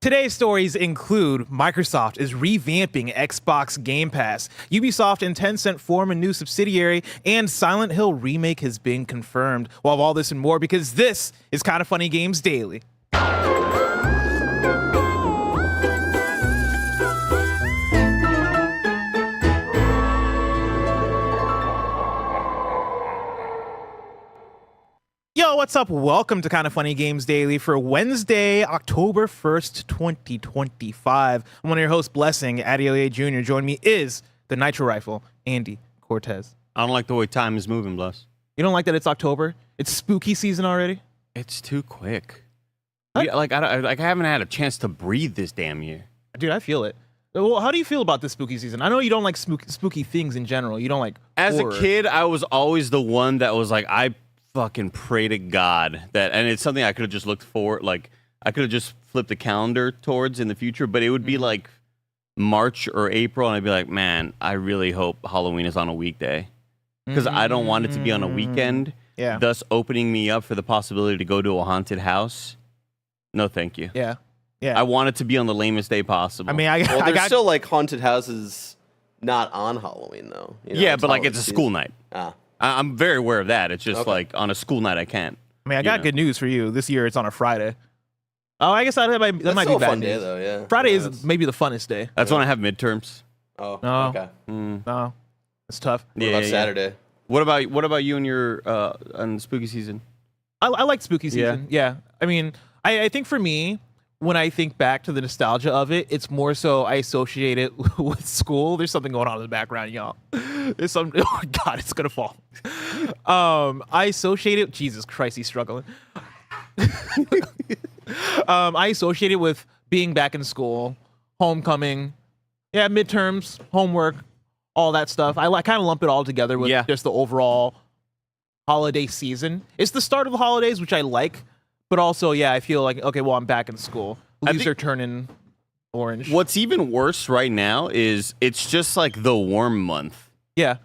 Today's stories include Microsoft is revamping Xbox Game Pass, Ubisoft and Tencent form a new subsidiary, and Silent Hill Remake has been confirmed. We'll have all this and more because this is Kinda Funny Games Daily. Yo, what's up? Welcome to Kinda Funny Games Daily for Wednesday, October 1st, 2025. I'm one of your hosts, Blessing, Adeoye Jr. Joining me is the Nitro Rifle, Andy Cortez. I don't like the way time is moving, Bless. You don't like that it's October? It's spooky season already? It's too quick. Huh? I haven't had a chance to breathe this damn year. Dude, I feel it. Well, how do you feel about this spooky season? I know you don't like spooky things in general. You don't like As horror. a kid, I was always the one that was like, I fucking pray to God that, and it's something I could have just looked for, like I could have just flipped the calendar towards in the future, but it would be like March or April, and I'd be like, man, I really hope Halloween is on a weekday because I don't want it to be on a weekend. Yeah. Thus opening me up for the possibility to go to a haunted house. No, thank you. Yeah. Yeah. I want it to be on the lamest day possible. I mean, Well, I there's got still like haunted houses not on Halloween though. You know, yeah, but like Halloween it's a season. school night. Ah, I'm very aware of that. It's just Okay. like on a school night I can't. I got good news for you. This year it's on a Friday. Oh, I guess that might that's be still a bad fun news. day though. Yeah. Friday Yeah, is it's- maybe the funnest day. That's when I have midterms. Oh, No. okay. No, it's tough. What about Saturday? What about you and your on spooky season? I like spooky season. Yeah. I mean, I think for me, when I think back to the nostalgia of it, it's more so I associate it with school. There's something going on in the background, y'all. There's some. Oh my God, it's gonna fall. I associate it. Jesus Christ, he's struggling. I associate it with being back in school, homecoming, yeah, midterms, homework, all that stuff. I kind of lump it all together with just the overall holiday season. It's the start of the holidays, which I like, but also, yeah, I feel like, okay, well, I'm back in school. Leaves are turning orange. What's even worse right now is it's just like the warm month. Yeah.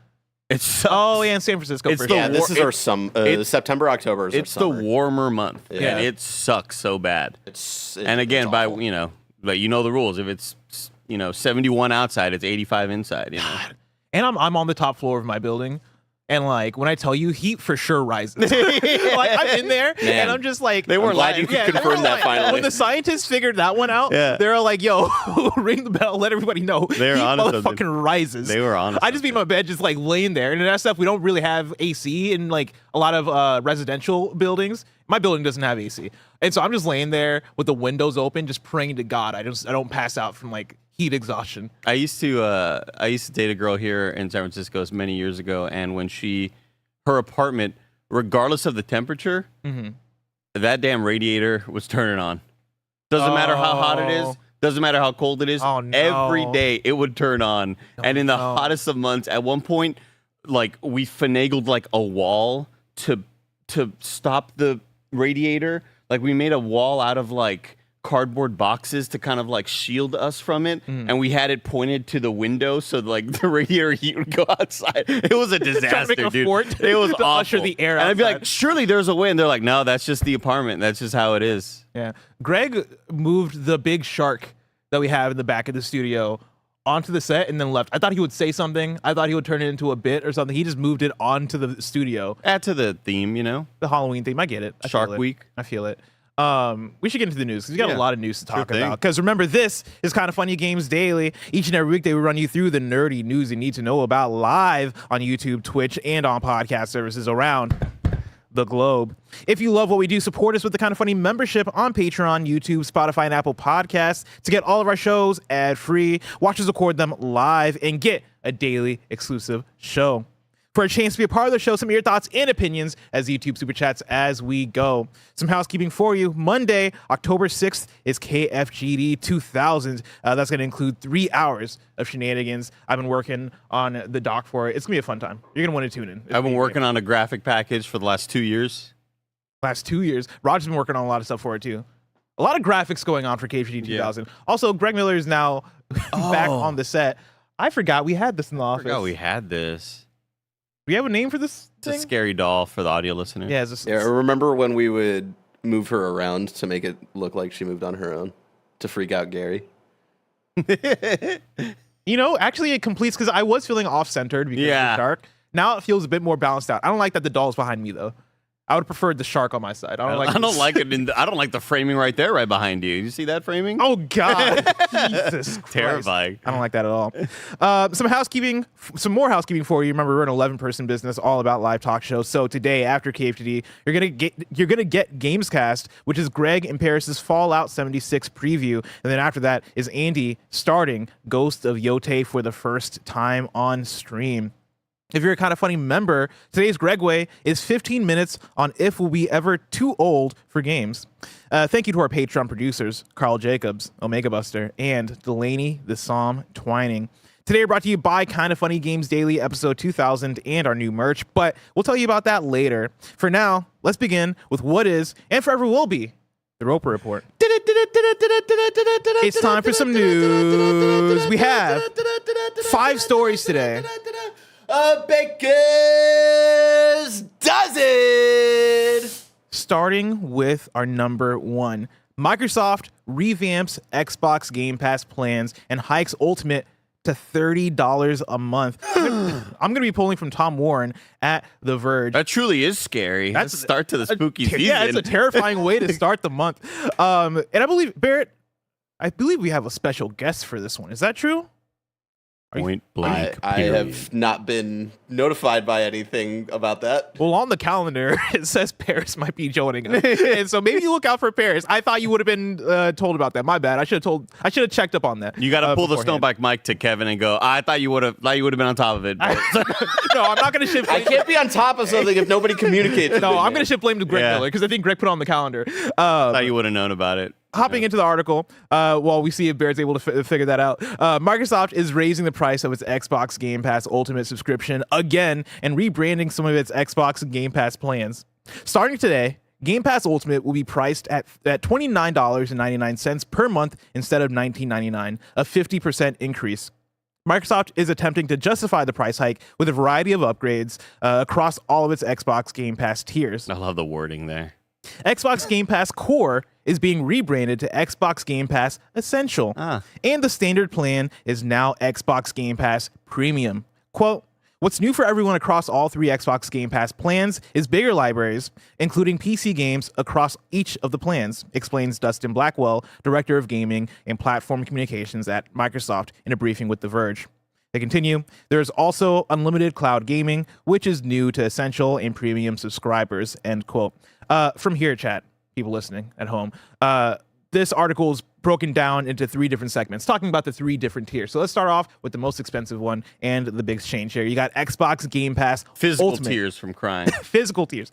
It's Oh, yeah, in San Francisco It's for the sure. Yeah, this is it- our September, October is our it's the summer. warmer month, Yeah. and it sucks so bad. And again, it's by awful. but you know the rules. If it's 71 outside, it's 85 inside. You know. And I'm on the top floor of my building. And like when I tell you, heat for sure rises. Like I'm in there, Man. and I'm just like, They weren't glad lying. you could they confirm were that like- finally. When the scientists figured that one out, Yeah. they're like, "Yo, ring the bell, let everybody know." They're heat onto motherfucking something. rises. They were on. I just be in my bed, just like laying there, and that stuff. We don't really have AC in like a lot of residential buildings. My building doesn't have AC, and so I'm just laying there with the windows open, just praying to God I don't pass out from like heat exhaustion. I used to date a girl here in San Francisco many years ago, and when her apartment, regardless of the temperature, that damn radiator was turning on. Doesn't matter how hot it is. Doesn't matter how cold it is. Oh, no. Every day it would turn on. And in the hottest of months, at one point, like we finagled like a wall to stop the radiator. Like we made a wall out of like cardboard boxes to kind of like shield us from it, and we had it pointed to the window so like the radiator heat would go outside. It was a disaster, make a dude. fort It was to awful. usher the air and I'd be outside. like, surely there's a way, and they're like, no, that's just the apartment. That's just how it is. Yeah. Greg moved the big shark that we have in the back of the studio onto the set and then left. I thought he would say something. I thought he would turn it into a bit or something. He just moved it onto the studio. Add to the theme, you know. The Halloween theme. I get it. I Shark feel it. Week. I feel it. We should get into the news because we got a Yeah. lot of news to talk thing. about. Because remember, this is Kinda Funny Games Daily. Each and every week, they will run you through the nerdy news you need to know about live on YouTube, Twitch, and on podcast services around the globe. If you love what we do, support us with the Kinda Funny membership on Patreon, YouTube, Spotify, and Apple Podcasts to get all of our shows ad-free, watch us record them live, and get a daily exclusive show. For a chance to be a part of the show, some of your thoughts and opinions as YouTube Super Chats as we go. Some housekeeping for you. Monday, October 6th is KFGD 2000. That's going to include 3 hours of shenanigans. I've been working on the doc for it. It's going to be a fun time. You're going to want to tune in. I've been working on a graphic package for the last 2 years. Last 2 years. Roger's been working on a lot of stuff for it too. A lot of graphics going on for KFGD 2000. Also, Greg Miller is now back on the set. I forgot we had this in the I office. forgot we had this. Do we have a name for this It's a thing? scary doll for the audio listener. Yeah, it's Yeah, remember when we would move her around to make it look like she moved on her own? to freak out Gary. You know, actually it completes because I was feeling off-centered because of the shark. Now it feels a bit more balanced out. I don't like that the doll's behind me though. I would have preferred the shark on my side. I don't like it. I don't like the framing right there, right behind you. You see that framing? Oh God, Jesus Christ. Terrifying. I don't like that at all. Some more housekeeping for you. Remember, we're an 11-person business, all about live talk shows. So today, after KFGD, you're gonna get Gamescast, which is Greg and Parris's Fallout 76 preview, and then after that is Andy starting Ghost of Yotei for the first time on stream. If you're a Kind of Funny member, today's Gregway is 15 minutes on if we'll be ever too old for games. Thank you to our Patreon producers, Carl Jacobs, Omega Buster, and Delaney the Psalm Twining. Today we're brought to you by Kind of Funny Games Daily, episode 2000, and our new merch, but we'll tell you about that later. For now, let's begin with what is, and forever will be, the Roper Report. It's time for some news. We have 5 stories today. Baker's Dozen! Starting with our number 1. Microsoft revamps Xbox Game Pass plans and hikes Ultimate to $30 a month. I'm going to be pulling from Tom Warren at The Verge. That truly is scary. That's a start to the spooky season. Yeah, it's a terrifying way to start the month. And I believe, Barrett, we have a special guest for this one. Is that true? Point blank. I have not been notified by anything about that. Well, on the calendar, it says Parris might be joining us. And so maybe you look out for Parris. I thought you would have been told about that. My bad. I should have checked up on that. You got to pull the Stoneback mic to Kevin and go, I thought you would have been on top of it. No, I'm not going to shift. I can't be on top of something if nobody communicates. No, I'm going to shift blame to Greg Miller because I think Greg put it on the calendar. I thought you would have known about it. Hopping into the article, while we see if Barrett's able to figure that out, Microsoft is raising the price of its Xbox Game Pass Ultimate subscription again and rebranding some of its Xbox Game Pass plans. Starting today, Game Pass Ultimate will be priced at $29.99 per month instead of $19.99, a 50% increase. Microsoft is attempting to justify the price hike with a variety of upgrades across all of its Xbox Game Pass tiers. I love the wording there. Xbox Game Pass Core is being rebranded to Xbox Game Pass Essential, and the standard plan is now Xbox Game Pass Premium. Quote, what's new for everyone across all 3 Xbox Game Pass plans is bigger libraries, including PC games across each of the plans, explains Dustin Blackwell, Director of Gaming and Platform Communications at Microsoft, in a briefing with The Verge. They continue, there's also unlimited cloud gaming, which is new to Essential and Premium subscribers, end quote. From here, chat, people listening at home, this article is broken down into 3 different segments, talking about the 3 different tiers. So let's start off with the most expensive one and the big change here. You got Xbox Game Pass Physical Ultimate. tears from crying. Physical tears.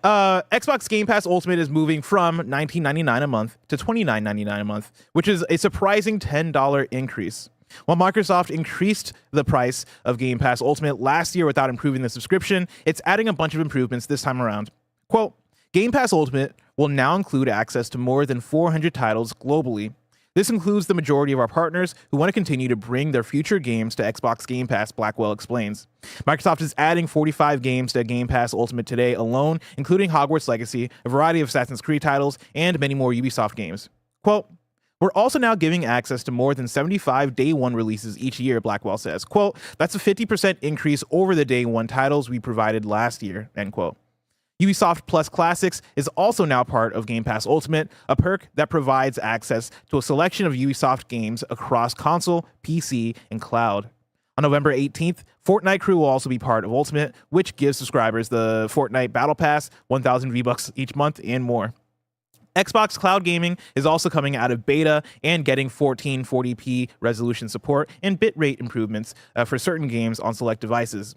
Xbox Game Pass Ultimate is moving from $19.99 a month to $29.99 a month, which is a surprising $10 increase. While Microsoft increased the price of Game Pass Ultimate last year without improving the subscription, it's adding a bunch of improvements this time around. Quote, Game Pass Ultimate will now include access to more than 400 titles globally. This includes the majority of our partners who want to continue to bring their future games to Xbox Game Pass, Blackwell explains. Microsoft is adding 45 games to Game Pass Ultimate today alone, including Hogwarts Legacy, a variety of Assassin's Creed titles, and many more Ubisoft games. Quote, we're also now giving access to more than 75 day 1 releases each year, Blackwell says. Quote, that's a 50% increase over the day 1 titles we provided last year, end quote. Ubisoft Plus Classics is also now part of Game Pass Ultimate, a perk that provides access to a selection of Ubisoft games across console, PC, and cloud. On November 18th, Fortnite Crew will also be part of Ultimate, which gives subscribers the Fortnite Battle Pass, 1,000 V-Bucks each month, and more. Xbox Cloud Gaming is also coming out of beta and getting 1440p resolution support and bitrate improvements for certain games on select devices.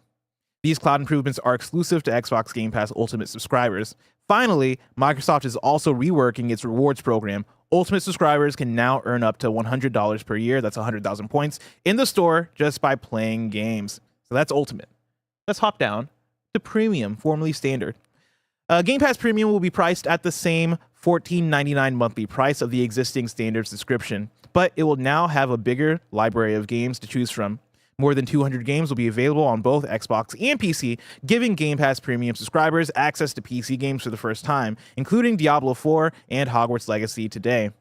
These cloud improvements are exclusive to Xbox Game Pass Ultimate subscribers. Finally, Microsoft is also reworking its rewards program. Ultimate subscribers can now earn up to $100 per year, that's 100,000 points, in the store just by playing games. So that's Ultimate. Let's hop down to Premium, formerly Standard. Game Pass Premium will be priced at the same $14.99 monthly price of the existing Standard subscription, but it will now have a bigger library of games to choose from. More than 200 games will be available on both Xbox and PC, giving Game Pass Premium subscribers access to PC games for the first time, including Diablo 4 and Hogwarts Legacy today.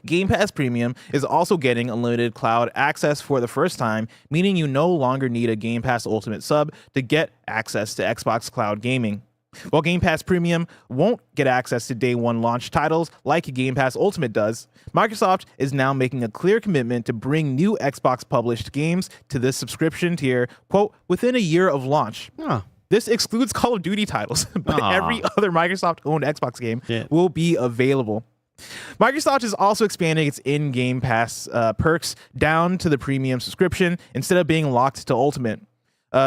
Game Pass Premium is also getting unlimited cloud access for the first time, meaning you no longer need a Game Pass Ultimate sub to get access to Xbox Cloud Gaming. While Game Pass Premium won't get access to day one launch titles like Game Pass Ultimate does, Microsoft is now making a clear commitment to bring new Xbox published games to this subscription tier, quote, within a year of launch. Huh. This excludes Call of Duty titles, but every other Microsoft-owned Xbox game will be available. Microsoft is also expanding its in-game pass perks down to the premium subscription instead of being locked to Ultimate.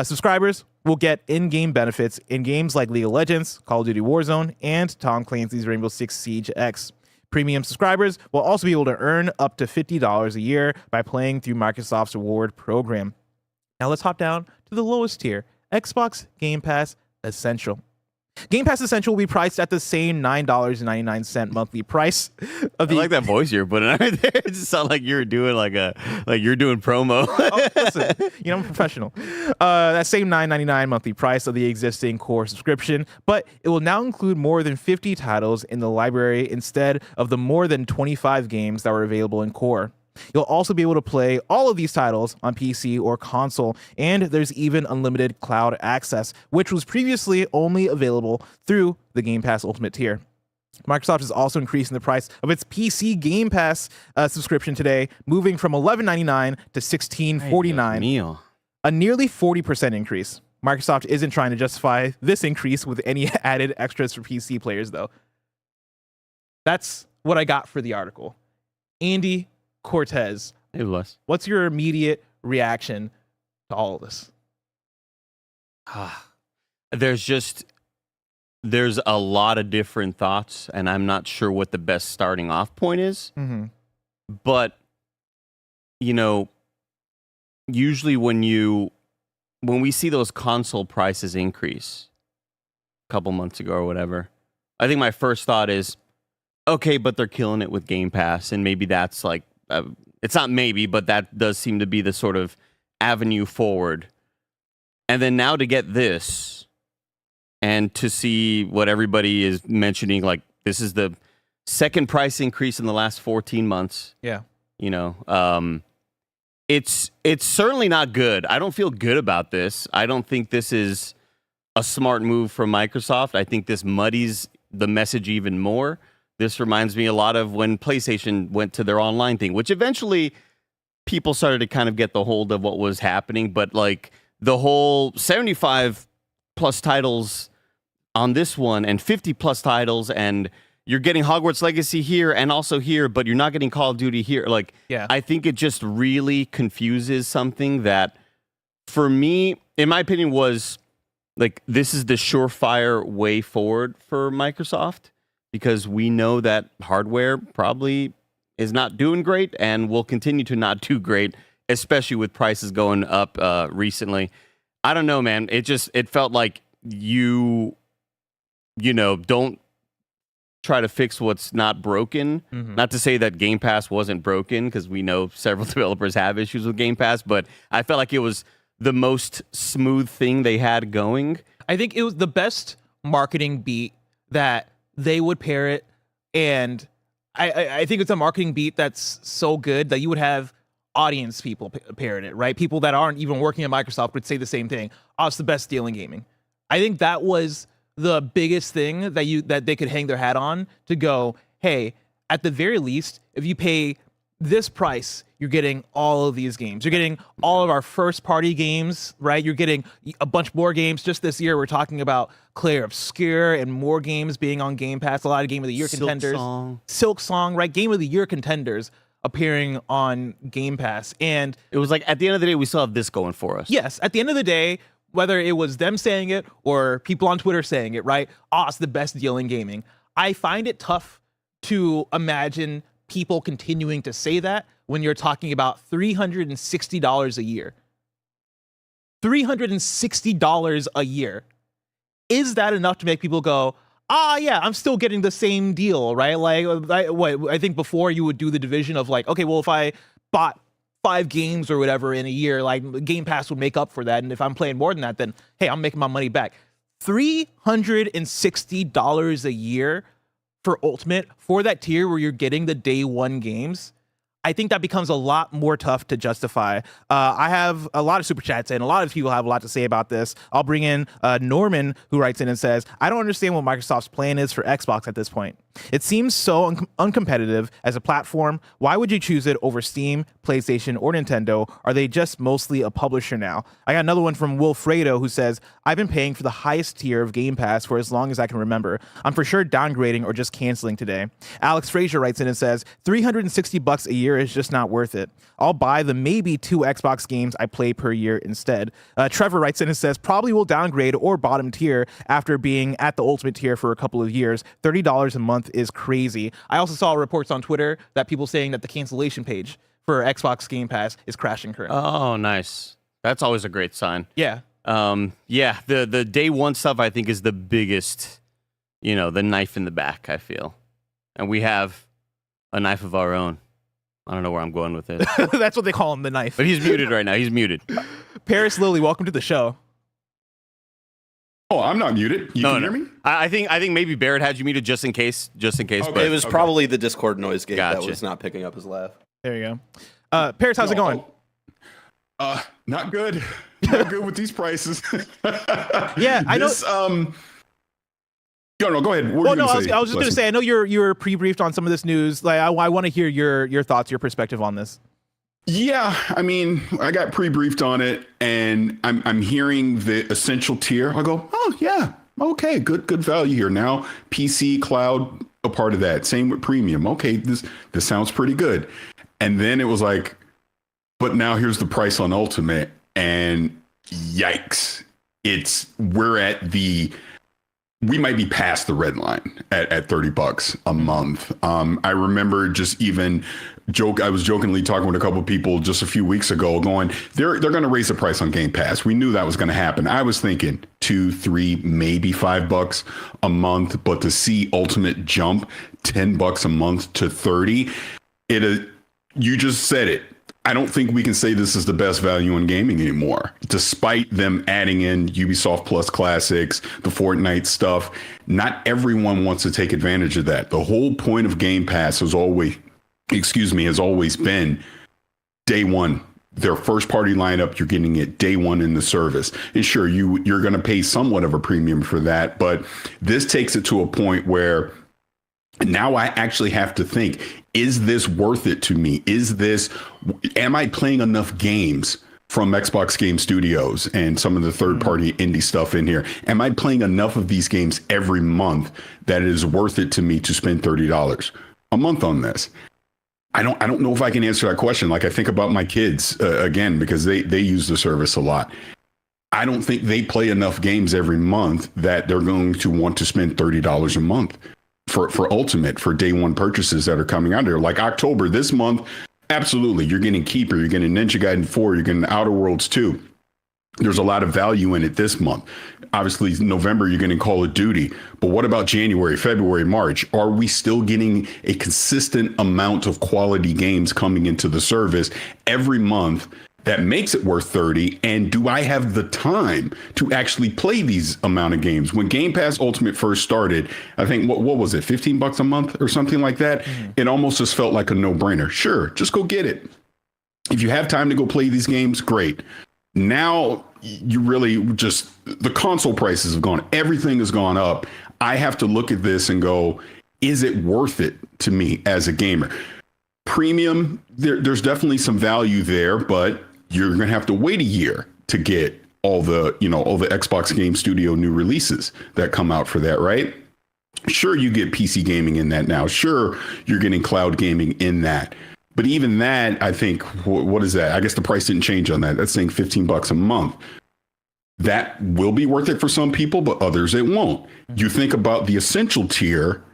Subscribers will get in-game benefits in games like League of Legends, Call of Duty Warzone, and Tom Clancy's Rainbow Six Siege X. Premium subscribers will also be able to earn up to $50 a year by playing through Microsoft's reward program. Now let's hop down to the lowest tier, Xbox Game Pass Essential. Game Pass Essential will be priced at the same $9.99 monthly price of the. I like that voice you're putting right there. It just sounded like you're doing like you're doing promo. Listen, I'm a professional. That same $9.99 monthly price of the existing core subscription, but it will now include more than 50 titles in the library instead of the more than 25 games that were available in core. You'll also be able to play all of these titles on PC or console, and there's even unlimited cloud access, which was previously only available through the Game Pass Ultimate tier. Microsoft is also increasing the price of its PC Game Pass subscription today, moving from $11.99 to $16.49, a nearly 40% increase. Microsoft isn't trying to justify this increase with any added extras for PC players, though. That's what I got for the article. Andy Cortez, what's your immediate reaction to all of this? There's a lot of different thoughts, and I'm not sure what the best starting off point is. Mm-hmm. But usually when we see those console prices increase a couple months ago or whatever, I think my first thought is, okay, but they're killing it with Game Pass, and maybe that's like, it's not maybe, but that does seem to be the sort of avenue forward. And then now to get this and to see what everybody is mentioning, like this is the second price increase in the last 14 months. Yeah. It's certainly not good. I don't feel good about this. I don't think this is a smart move from Microsoft. I think this muddies the message even more. This reminds me a lot of when PlayStation went to their online thing, which eventually people started to kind of get the hold of what was happening. But like the whole 75 plus titles on this one and 50 plus titles, and you're getting Hogwarts Legacy here and also here, but you're not getting Call of Duty here. Like, yeah. I think it just really confuses something that, for me, in my opinion, was like, this is the surefire way forward for Microsoft. Because we know that hardware probably is not doing great and will continue to not do great, especially with prices going up recently. I don't know, man. It felt like you don't try to fix what's not broken. Mm-hmm. Not to say that Game Pass wasn't broken, because we know several developers have issues with Game Pass, but I felt like it was the most smooth thing they had going. I think it was the best marketing beat that they would pair it, and I think it's a marketing beat that's so good that you would have audience people pairing it, right? People that aren't even working at Microsoft would say the same thing. Oh, it's the best deal in gaming. I think that was the biggest thing that they could hang their hat on, to go, hey, at the very least, if you pay this price, you're getting all of these games. You're getting all of our first-party games, right? You're getting a bunch more games. Just this year, we're talking about Clair Obscur and more games being on Game Pass. A lot of Game of the Year contenders. Silksong, right? Game of the Year contenders appearing on Game Pass. And it was like, at the end of the day, we still have this going for us. Yes, at the end of the day, whether it was them saying it or people on Twitter saying it, right? Oh, it's the best deal in gaming. I find it tough to imagine people continuing to say that when you're talking about $360 a year. $360 a year. Is that enough to make people go, yeah, I'm still getting the same deal, right? Like, I think before you would do the division of like, okay, well, if I bought 5 games or whatever in a year, like Game Pass would make up for that. And if I'm playing more than that, then hey, I'm making my money back. $360 a year for Ultimate, for that tier where you're getting the day one games, I think that becomes a lot more tough to justify. I have a lot of super chats and a lot of people have a lot to say about this. I'll bring in Norman, who writes in and says, I don't understand what Microsoft's plan is for Xbox at this point. It seems so uncompetitive as a platform. Why would you choose it over Steam, PlayStation, or Nintendo? Are they just mostly a publisher now? I got another one from Wilfredo who says, I've been paying for the highest tier of Game Pass for as long as I can remember. I'm for sure downgrading or just canceling today. Alex Frazier writes in and says, $360 a year is just not worth it. I'll buy the maybe 2 Xbox games I play per year instead. Trevor writes in and says, probably will downgrade or bottom tier after being at the Ultimate tier for a couple of years. $30 a month is crazy. I also saw reports on Twitter that people saying that the cancellation page for Xbox Game Pass is crashing currently. Oh, nice. That's always a great sign. Yeah. The day one stuff I think is the biggest, the knife in the back, I feel. And we have a knife of our own. I don't know where I'm going with it. That's what they call him, the knife. But he's muted right now. He's muted. Parris Lilly, welcome to the show. Oh, I'm not muted. You can hear me? I think maybe Barrett had you muted just in case. Okay. But It was probably the Discord noise gate that Gotcha. was not picking up his laugh. There you go. Parris, how's it going? Not good. Not good with these prices. Yeah, I know. Go ahead. Well, no, I was just going to say, I know you're pre-briefed on some of this news. Like, I want to hear your thoughts, your perspective on this. Yeah, I mean, I got pre-briefed on it, and I'm hearing the essential tier. I go, oh yeah, okay, good value here. Now PC, cloud, a part of that. Same with premium. Okay, this sounds pretty good. And then it was like, but now here's the price on Ultimate, and yikes! We might be past the red line at $30 a month. I remember I was jokingly talking with a couple of people just a few weeks ago going, they're going to raise the price on Game Pass. We knew that was going to happen. I was thinking $2, $3, maybe $5 a month, but to see Ultimate jump $10 a month to 30, you just said it. I don't think we can say this is the best value in gaming anymore, despite them adding in Ubisoft Plus Classics, the Fortnite stuff. Not everyone wants to take advantage of that. The whole point of Game Pass has always been day one. Their first party lineup, you're getting it day one in the service. And sure, you're going to pay somewhat of a premium for that, but this takes it to a point where now I actually have to think, is this worth it to me? Am I playing enough games from Xbox Game Studios and some of the third-party indie stuff in here? Am I playing enough of these games every month that it is worth it to me to spend $30 a month on this? I don't know if I can answer that question. Like, I think about my kids again, because they use the service a lot. I don't think they play enough games every month that they're going to want to spend $30 a month for Ultimate, for day one purchases that are coming out there. Like October this month, absolutely, you're getting Keeper, you're getting Ninja Gaiden 4, you're getting Outer Worlds 2. There's a lot of value in it this month. Obviously, November, you're getting Call of Duty. But what about January, February, March? Are we still getting a consistent amount of quality games coming into the service every month that makes it worth 30? And do I have the time to actually play these amount of games? When Game Pass Ultimate first started, I think, what was it, $15 a month or something like that? It almost just felt like a no-brainer. Sure, just go get it. If you have time to go play these games, great. Now, you really just, the console prices have gone, everything has gone up. I have to look at this and go, is it worth it to me as a gamer? Premium, there's definitely some value there, but you're going to have to wait a year to get all the Xbox Game Studio new releases that come out for that, right? Sure, you get PC gaming in that now. Sure, you're getting cloud gaming in that. But even that, I think, what is that? I guess the price didn't change on that. That's saying $15 a month. That will be worth it for some people, but others it won't. You think about the essential tier.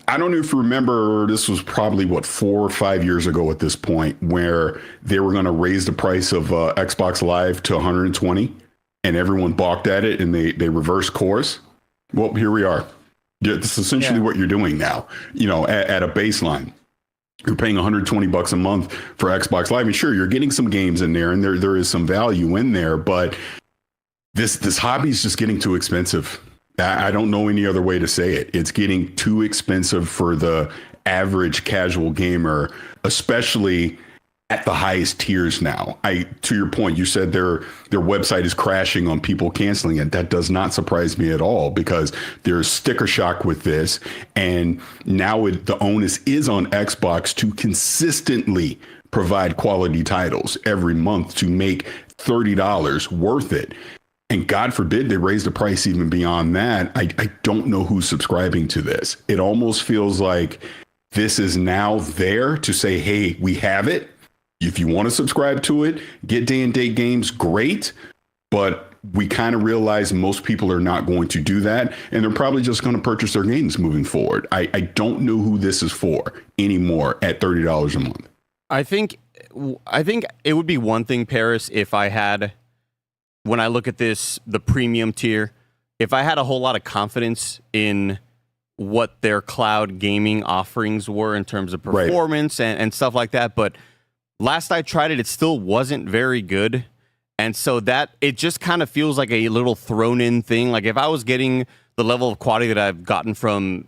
I don't know if you remember, this was probably 4 or 5 years ago at this point, where they were going to raise the price of Xbox Live to 120, and everyone balked at it, and they reversed course. Well, here we are. This is essentially what you're doing now, at a baseline. You're paying $120 a month for Xbox Live, and sure, you're getting some games in there, and there is some value in there, but this hobby is just getting too expensive. I don't know any other way to say it. It's getting too expensive for the average casual gamer, especially at the highest tiers now. To your point, you said their website is crashing on people canceling it. That does not surprise me at all, because there's sticker shock with this, and now the onus is on Xbox to consistently provide quality titles every month to make $30 worth it. And God forbid they raise the price even beyond that. I don't know who's subscribing to this. It almost feels like this is now there to say, hey, we have it. If you want to subscribe to it, get day and date games, great. But we kind of realize most people are not going to do that, and they're probably just going to purchase their games moving forward. I don't know who this is for anymore at $30 a month. I think it would be one thing, Parris, if I had, when I look at this, the premium tier, if I had a whole lot of confidence in what their cloud gaming offerings were in terms of performance and stuff like that. But last I tried it, it still wasn't very good. And so that it just kind of feels like a little thrown in thing. Like if I was getting the level of quality that I've gotten from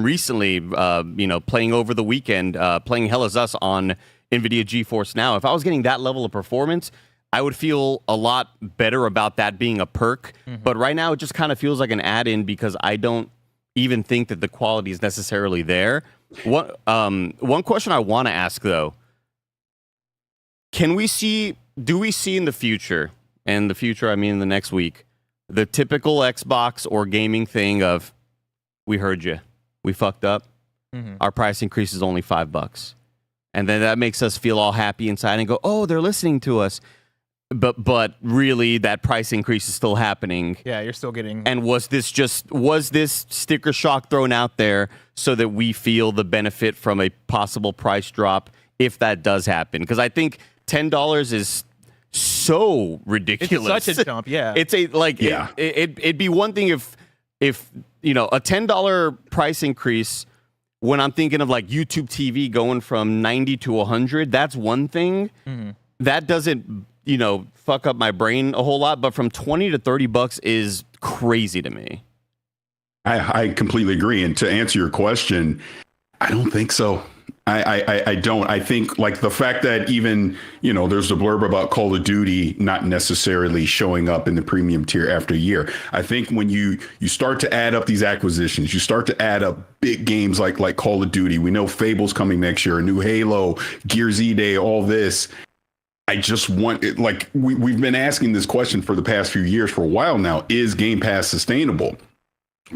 recently, playing over the weekend, playing Hell is Us on NVIDIA GeForce Now, if I was getting that level of performance, I would feel a lot better about that being a perk. Mm-hmm. But right now it just kind of feels like an add-in, because I don't even think that the quality is necessarily there. One question I want to ask though, do we see in the future, and the future I mean the next week, the typical Xbox or gaming thing of, we heard you, we fucked up, our price increase is only $5, and then that makes us feel all happy inside and go, oh, they're listening to us, but really that price increase is still happening. Yeah, you're still getting. And was this sticker shock thrown out there so that we feel the benefit from a possible price drop if that does happen? Because I think $10 is so ridiculous. It's such a jump, yeah. It's it'd be one thing if a $10 price increase, when I'm thinking of like YouTube TV going from 90 to 100, that's one thing. Mm-hmm. That doesn't fuck up my brain a whole lot, but from $20 to $30 is crazy to me. I completely agree. And to answer your question, I don't think so. I don't. I think like the fact that even, there's the blurb about Call of Duty not necessarily showing up in the premium tier after a year. I think when you start to add up these acquisitions, you start to add up big games like Call of Duty. We know Fable's coming next year, a new Halo, Gears E-Day, all this. I just want it, like we've been asking this question for the past few years, for a while now. Is Game Pass sustainable?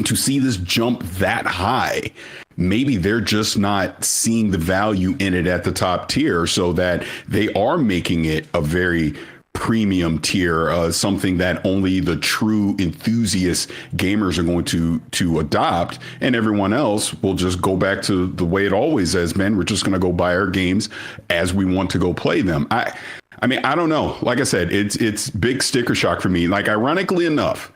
To see this jump that high, maybe they're just not seeing the value in it at the top tier, so that they are making it a very premium tier, something that only the true enthusiast gamers are going to adopt, and everyone else will just go back to the way it always has been. We're just going to go buy our games as we want to go play them. I mean, I don't know. Like I said, it's big sticker shock for me. Like, ironically enough,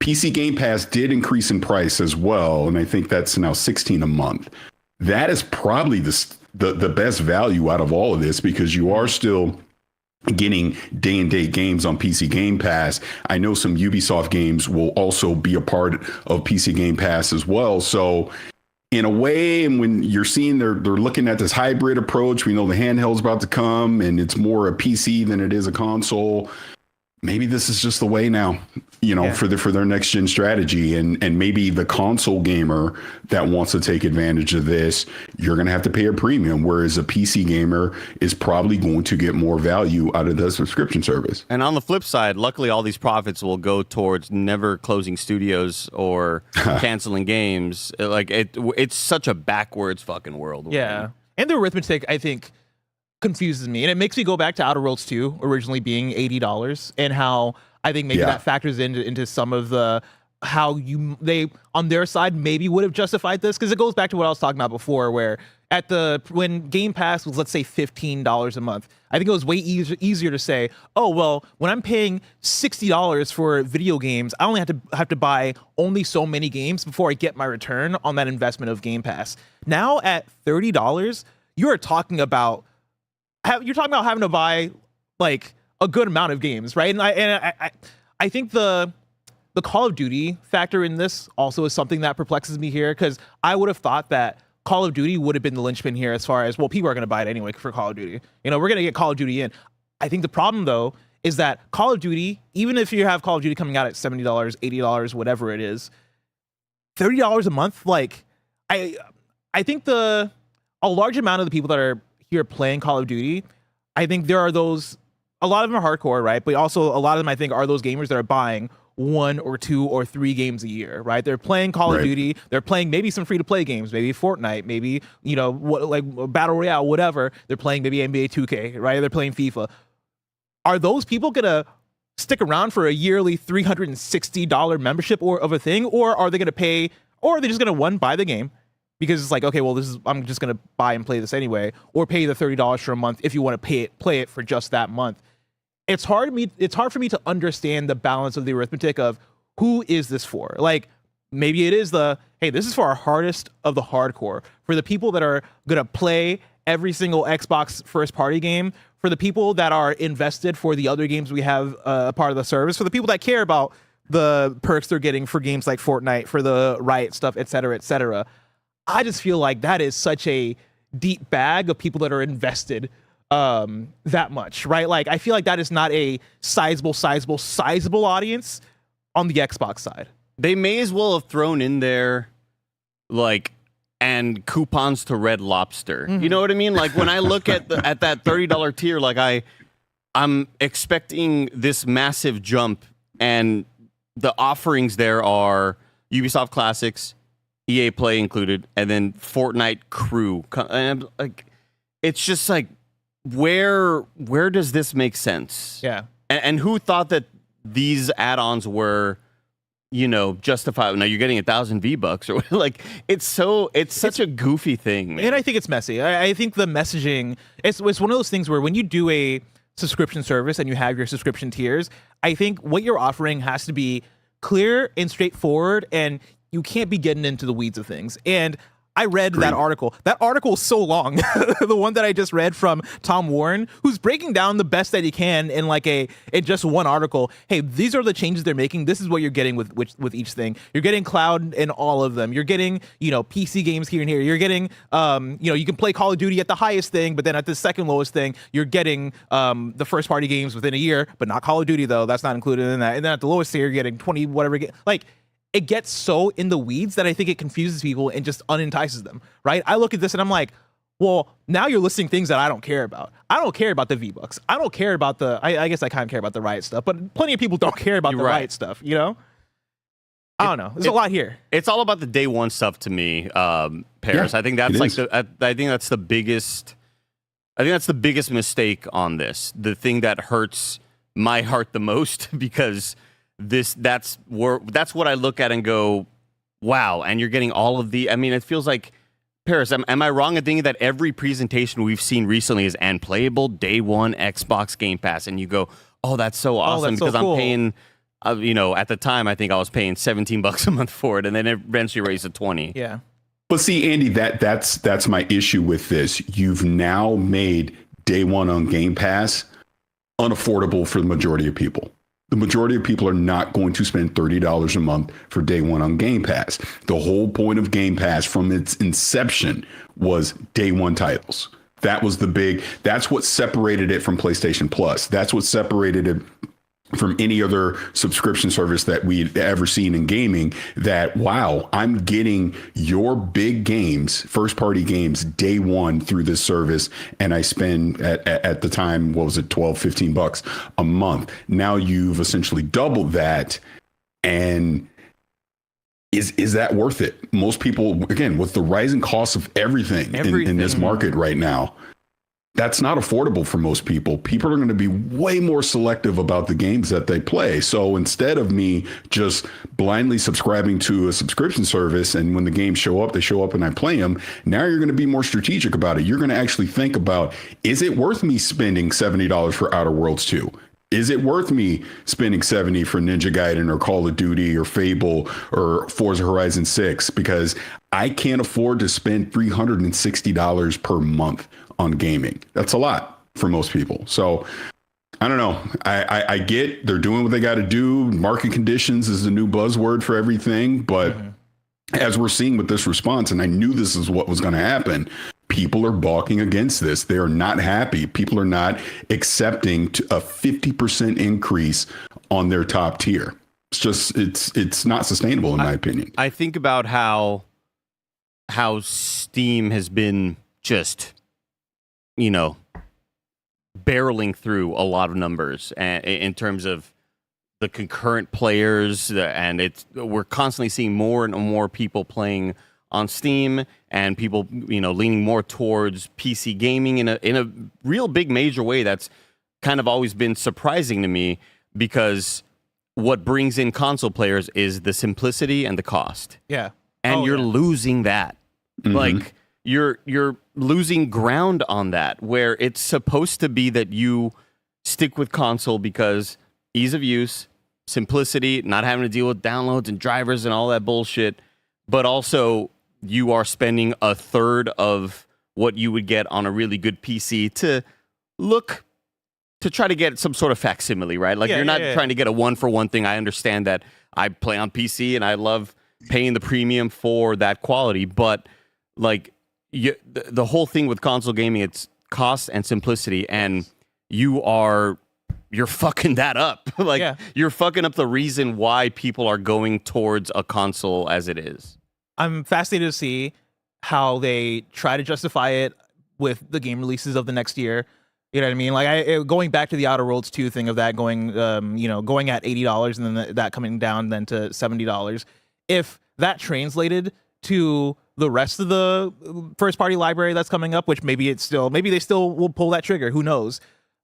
PC Game Pass did increase in price as well, and I think that's now $16 a month. That is probably the best value out of all of this, because you are still getting day and date games on PC Game Pass. I know some Ubisoft games will also be a part of PC Game Pass as well. So in a way, and when you're seeing they're looking at this hybrid approach, we know the handheld's about to come and it's more a PC than it is a console. Maybe this is just the way now, for their next gen strategy, and maybe the console gamer that wants to take advantage of this, you're going to have to pay a premium, whereas a PC gamer is probably going to get more value out of the subscription service. And on the flip side, luckily all these profits will go towards never closing studios or canceling games. Like it's such a backwards fucking world. Yeah, and the arithmetic, I think, confuses me, and it makes me go back to Outer Worlds 2 originally being $80, and how I think maybe that factors into some of the how they on their side maybe would have justified this, because it goes back to what I was talking about before, where when Game Pass was, let's say, $15 a month, I think it was way easier to say, oh well, when I'm paying $60 for video games, I only have to buy only so many games before I get my return on that investment of Game Pass. Now at $30, you're talking about having to buy like a good amount of games, right? And I think the the Call of Duty factor in this also is something that perplexes me here, because I would have thought that Call of Duty would have been the linchpin here as far as, well, people are going to buy it anyway for Call of Duty. You know, we're going to get Call of Duty in. I think the problem, though, is that Call of Duty, even if you have Call of Duty coming out at $70, $80, whatever it is, $30 a month, like, I think a large amount of the people that are here playing Call of Duty, I think there are those, a lot of them are hardcore, right? But also a lot of them, I think, are those gamers that are buying 1 or 2 or 3 games a year, right? They're playing Call of Duty. They're playing maybe some free-to-play games, maybe Fortnite, maybe, you know, like Battle Royale, whatever. They're playing maybe NBA 2K, right? They're playing FIFA. Are those people going to stick around for a yearly $360 membership or of a thing? Or are they going to pay, or are they just going to, one, buy the game? Because it's like, okay, well, I'm just going to buy and play this anyway, or pay the $30 for a month if you want to play it for just that month. It's hard for me to understand the balance of the arithmetic of who is this for? Like, maybe it is hey, this is for our hardest of the hardcore, for the people that are going to play every single Xbox first party game, for the people that are invested for the other games we have a part of the service, for the people that care about the perks they're getting for games like Fortnite, for the Riot stuff, et cetera, et cetera. I just feel like that is such a deep bag of people that are invested that much, right? Like, I feel like that is not a sizable audience on the Xbox side. They may as well have thrown in there, like, and coupons to Red Lobster. You know what I mean? Like, when I look at at that $30 tier, like I'm expecting this massive jump, and the offerings there are Ubisoft Classics, EA Play included, and then Fortnite Crew. And like, it's just like, where does this make sense? Yeah. And who thought that these add-ons were, you know, justified? Now you're getting 1,000 V-Bucks or like, it's such a goofy thing, man. And I think it's messy. I think the messaging, it's one of those things where when you do a subscription service and you have your subscription tiers, I think what you're offering has to be clear and straightforward, and you can't be getting into the weeds of things. And I read that article. That article is so long. The one that I just read from Tom Warren, who's breaking down the best that he can in like in just one article. Hey, these are the changes they're making. This is what you're getting with each thing. You're getting cloud in all of them. You're getting, you know, PC games here and here. You're getting, you know, you can play Call of Duty at the highest thing, but then at the second lowest thing, you're getting the first party games within a year, but not Call of Duty though. That's not included in that. And then at the lowest tier, you're getting 20 whatever. Like, it gets so in the weeds that I think it confuses people and just unentices them, right? I look at this and I'm like, well, now you're listing things that I don't care about. I don't care about the V-Bucks. I don't care about I guess I kind of care about the Riot stuff, but plenty of people don't care about the Riot stuff, you know? I don't know. There's a lot here. It's all about the day one stuff to me, Parris. Yeah, I think that's like I think that's the biggest mistake on this. The thing that hurts my heart the most, because that's what I look at and go, wow. And you're getting all of I mean, it feels like, Parris, am I wrong in thinking that every presentation we've seen recently is and playable day one Xbox Game Pass, and you go, oh, that's so awesome, because cool. I'm paying, you know, at the time I think I was paying $17 a month for it, and then it eventually raised to 20. Yeah. But see, Andy, that's my issue with this. You've now made day one on Game Pass unaffordable for the majority of people. The majority of people are not going to spend $30 a month for day one on Game Pass. The whole point of Game Pass from its inception was day one titles. That's what separated it from PlayStation Plus. That's what separated it from any other subscription service that we'd ever seen in gaming. That, wow, I'm getting your big games, first party games, day one through this service, and I spend at the time, what was it, $12-15 a month. Now you've essentially doubled that, and is that worth it? Most people, again, with the rising costs of everything. In this market right now, that's not affordable for most people. People are going to be way more selective about the games that they play. So instead of me just blindly subscribing to a subscription service, and when the games show up, they show up and I play them, now you're going to be more strategic about it. You're going to actually think about, is it worth me spending $70 for Outer Worlds 2? Is it worth me spending $70 for Ninja Gaiden or Call of Duty or Fable or Forza Horizon 6? Because I can't afford to spend $360 per month on gaming. That's a lot for most people. So I don't know. I get they're doing what they got to do. Market conditions is the new buzzword for everything. But as we're seeing with this response, and I knew this is what was going to happen, people are balking against this. They are not happy. People are not accepting a 50% increase on their top tier. It's just it's not sustainable in my opinion. I think about how Steam has been just, barreling through a lot of numbers in terms of the concurrent players, and we're constantly seeing more and more people playing on Steam, and people leaning more towards PC gaming in a real big major way. That's kind of always been surprising to me, because what brings in console players is the simplicity and the cost. Yeah. And you're losing that. Like you're losing ground on that, where it's supposed to be that you stick with console because ease of use, simplicity, not having to deal with downloads and drivers and all that bullshit, but also you are spending a third of what you would get on a really good PC to try to get some sort of facsimile, right? Like you're not trying to get a one-for-one thing. I understand that I play on PC and I love paying the premium for that quality, but like the whole thing with console gaming, it's cost and simplicity, and you're fucking that up. You're fucking up the reason why people are going towards a console as it is. I'm fascinated to see how they try to justify it with the game releases of the next year. You know what I mean? Like going back to the Outer Worlds 2 thing of that going at $80 and then that coming down then to $70. If that translated to the rest of the first party library that's coming up, which maybe they still will pull that trigger, who knows?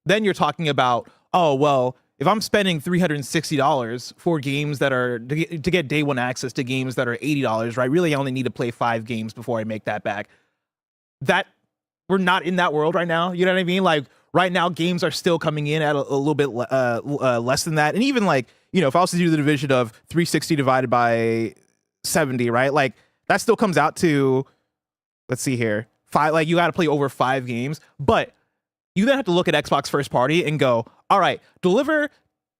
Then you're talking about, oh, well, if I'm spending $360 for games that are to get day one access to games that are $80, right? Really, I only need to play 5 games before I make that back. That we're not in that world right now. You know what I mean? Like right now, games are still coming in at a little bit less than that. And even if I was to do the division of 360 divided by 70, right? Like that still comes out to, let's see here, 5. Like you got to play over 5 games, but you then have to look at Xbox first party and go, all right, deliver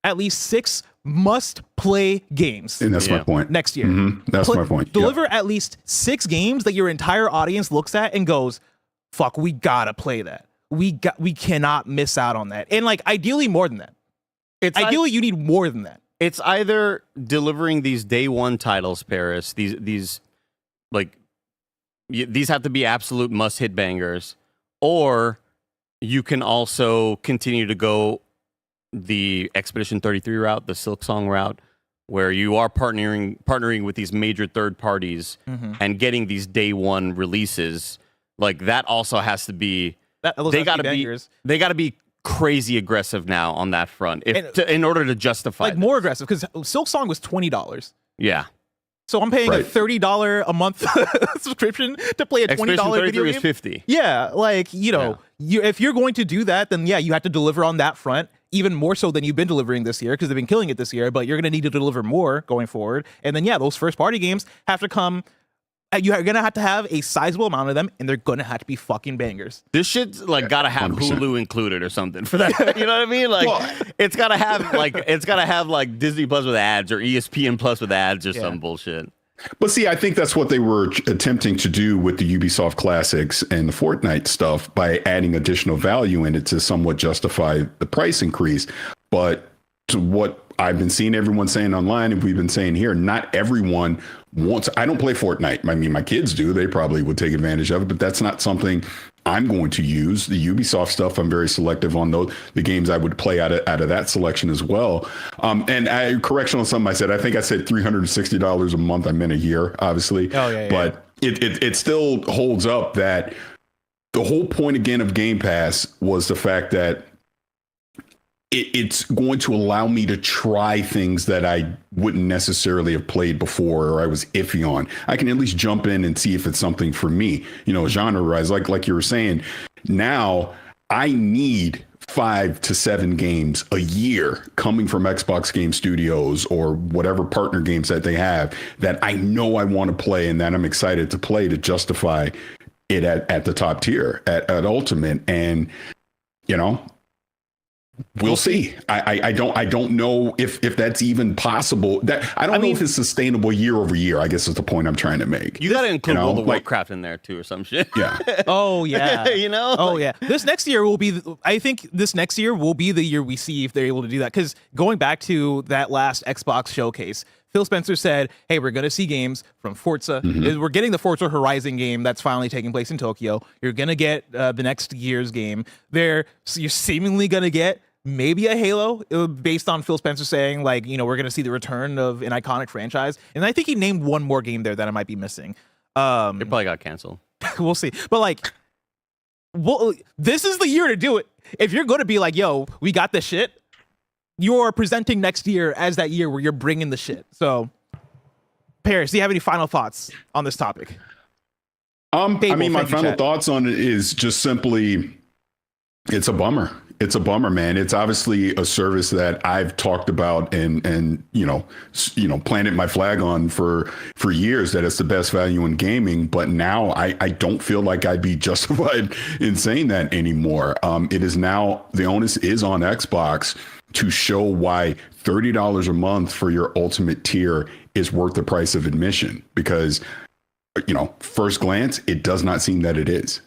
at least 6 must-play games. And that's my point. Next year. That's my point. Deliver at least 6 games that your entire audience looks at and goes, fuck, we gotta play that. We cannot miss out on that. And ideally more than that. You need more than that. It's either delivering these day one titles, Parris. These have to be absolute must-hit bangers, or you can also continue to go the Expedition 33 route, the Silksong route, where you are partnering with these major third parties and getting these day one releases. Like that also has to be they got to be crazy aggressive now on that front in order to justify more aggressive, because Silksong was $20. Yeah. So I'm paying a $30 a month subscription to play a $20 video game. Is $50. Yeah, if you're going to do that, then you have to deliver on that front, even more so than you've been delivering this year, because they've been killing it this year. But you're going to need to deliver more going forward. And then those first party games have to come. You're going to have a sizable amount of them, and they're going to have to be fucking bangers. This shit's got to have 100%. Hulu included or something for that. You know what I mean? It's got to have Disney Plus with ads or ESPN Plus with ads or some bullshit. But see, I think that's what they were attempting to do with the Ubisoft Classics and the Fortnite stuff by adding additional value in it to somewhat justify the price increase. But to what I've been seeing everyone saying online, and we've been saying here, not everyone wants. I don't play Fortnite. I mean, my kids do. They probably would take advantage of it, but that's not something I'm going to use. The Ubisoft stuff, I'm very selective on the games I would play out of that selection as well. And correction on something I said. I think I said $360 a month. I meant a year, obviously. Oh, yeah. But it still holds up that the whole point again of Game Pass was the fact that it's going to allow me to try things that I wouldn't necessarily have played before or I was iffy on. I can at least jump in and see if it's something for me, genre rise. Like you were saying, now I need 5 to 7 games a year coming from Xbox Game Studios or whatever partner games that they have that I know I want to play and that I'm excited to play to justify it at the top tier at Ultimate. And, We'll see. I don't know if that's even possible. That I don't know if it's sustainable year over year. I guess is the point I'm trying to make. You got to include World of Warcraft in there too, or some shit. Yeah. Oh yeah. You know. Oh yeah. This next year will be. I think this next year will be the year we see if they're able to do that. Because going back to that last Xbox showcase, Phil Spencer said, "Hey, we're going to see games from Forza. We're getting the Forza Horizon game that's finally taking place in Tokyo. You're going to get the next year's game. You're seemingly going to get." Maybe a Halo, based on Phil Spencer saying, like, you know, we're going to see the return of an iconic franchise. And I think he named one more game there that I might be missing. It probably got canceled. We'll see. But, like, this is the year to do it. If you're going to be like, yo, we got this shit, you're presenting next year as that year where you're bringing the shit. So, Parris, do you have any final thoughts on this topic? My final thoughts on it is just simply, it's a bummer. It's a bummer, man. It's obviously a service that I've talked about and planted my flag on for years that it's the best value in gaming. But now I don't feel like I'd be justified in saying that anymore. It is now, the onus is on Xbox to show why $30 a month for your ultimate tier is worth the price of admission. Because, first glance, it does not seem that it is.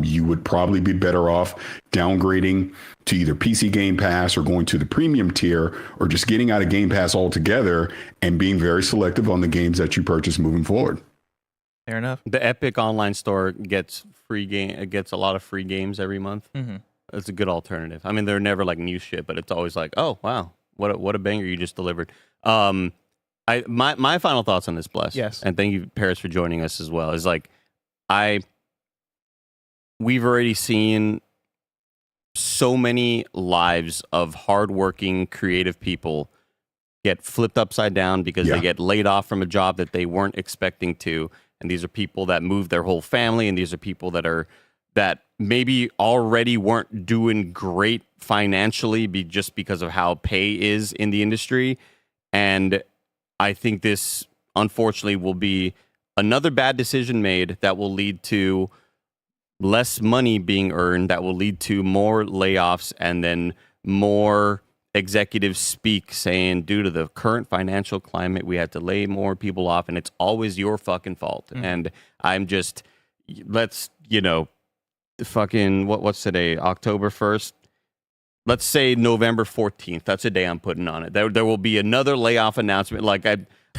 You would probably be better off downgrading to either PC Game Pass or going to the premium tier, or just getting out of Game Pass altogether and being very selective on the games that you purchase moving forward. Fair enough. The Epic online store gets a lot of free games every month. Mm-hmm. It's a good alternative. I mean, they're never like new shit, but it's always like, oh wow, what a banger you just delivered. My final thoughts on this, Bless. Yes. And thank you, Parris, for joining us as well. Is like, we've already seen so many lives of hardworking, creative people get flipped upside down because they get laid off from a job that they weren't expecting to. And these are people that moved their whole family, and these are people that maybe already weren't doing great financially just because of how pay is in the industry. And I think this, unfortunately, will be another bad decision made that will lead to less money being earned, that will lead to more layoffs, and then more executives speak saying, due to the current financial climate, we had to lay more people off, and it's always your fucking fault. And I'm just, what's today, October 1st? Let's say November 14th. That's a day I'm putting on it. There will be another layoff announcement. Like,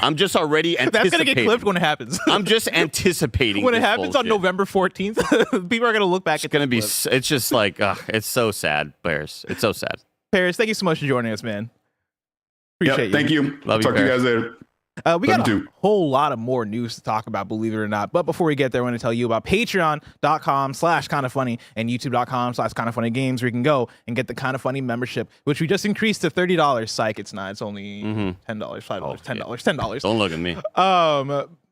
I'm just already anticipating. That's going to get clipped when it happens. I'm just anticipating. When it happens bullshit. on November 14th, people are going to look back at it. It's just like, it's so sad, Parris. It's so sad. Parris, thank you so much for joining us, man. Appreciate you. Thank you. Love Talk you, to you guys later. We got a whole lot of more news to talk about, believe it or not. But before we get there, I want to tell you about patreon.com/kindafunny and youtube.com/kindafunnygames, where you can go and get the Kinda Funny membership, which we just increased to $30. Psych, it's not. It's only $10, $5, $10. Don't look at me.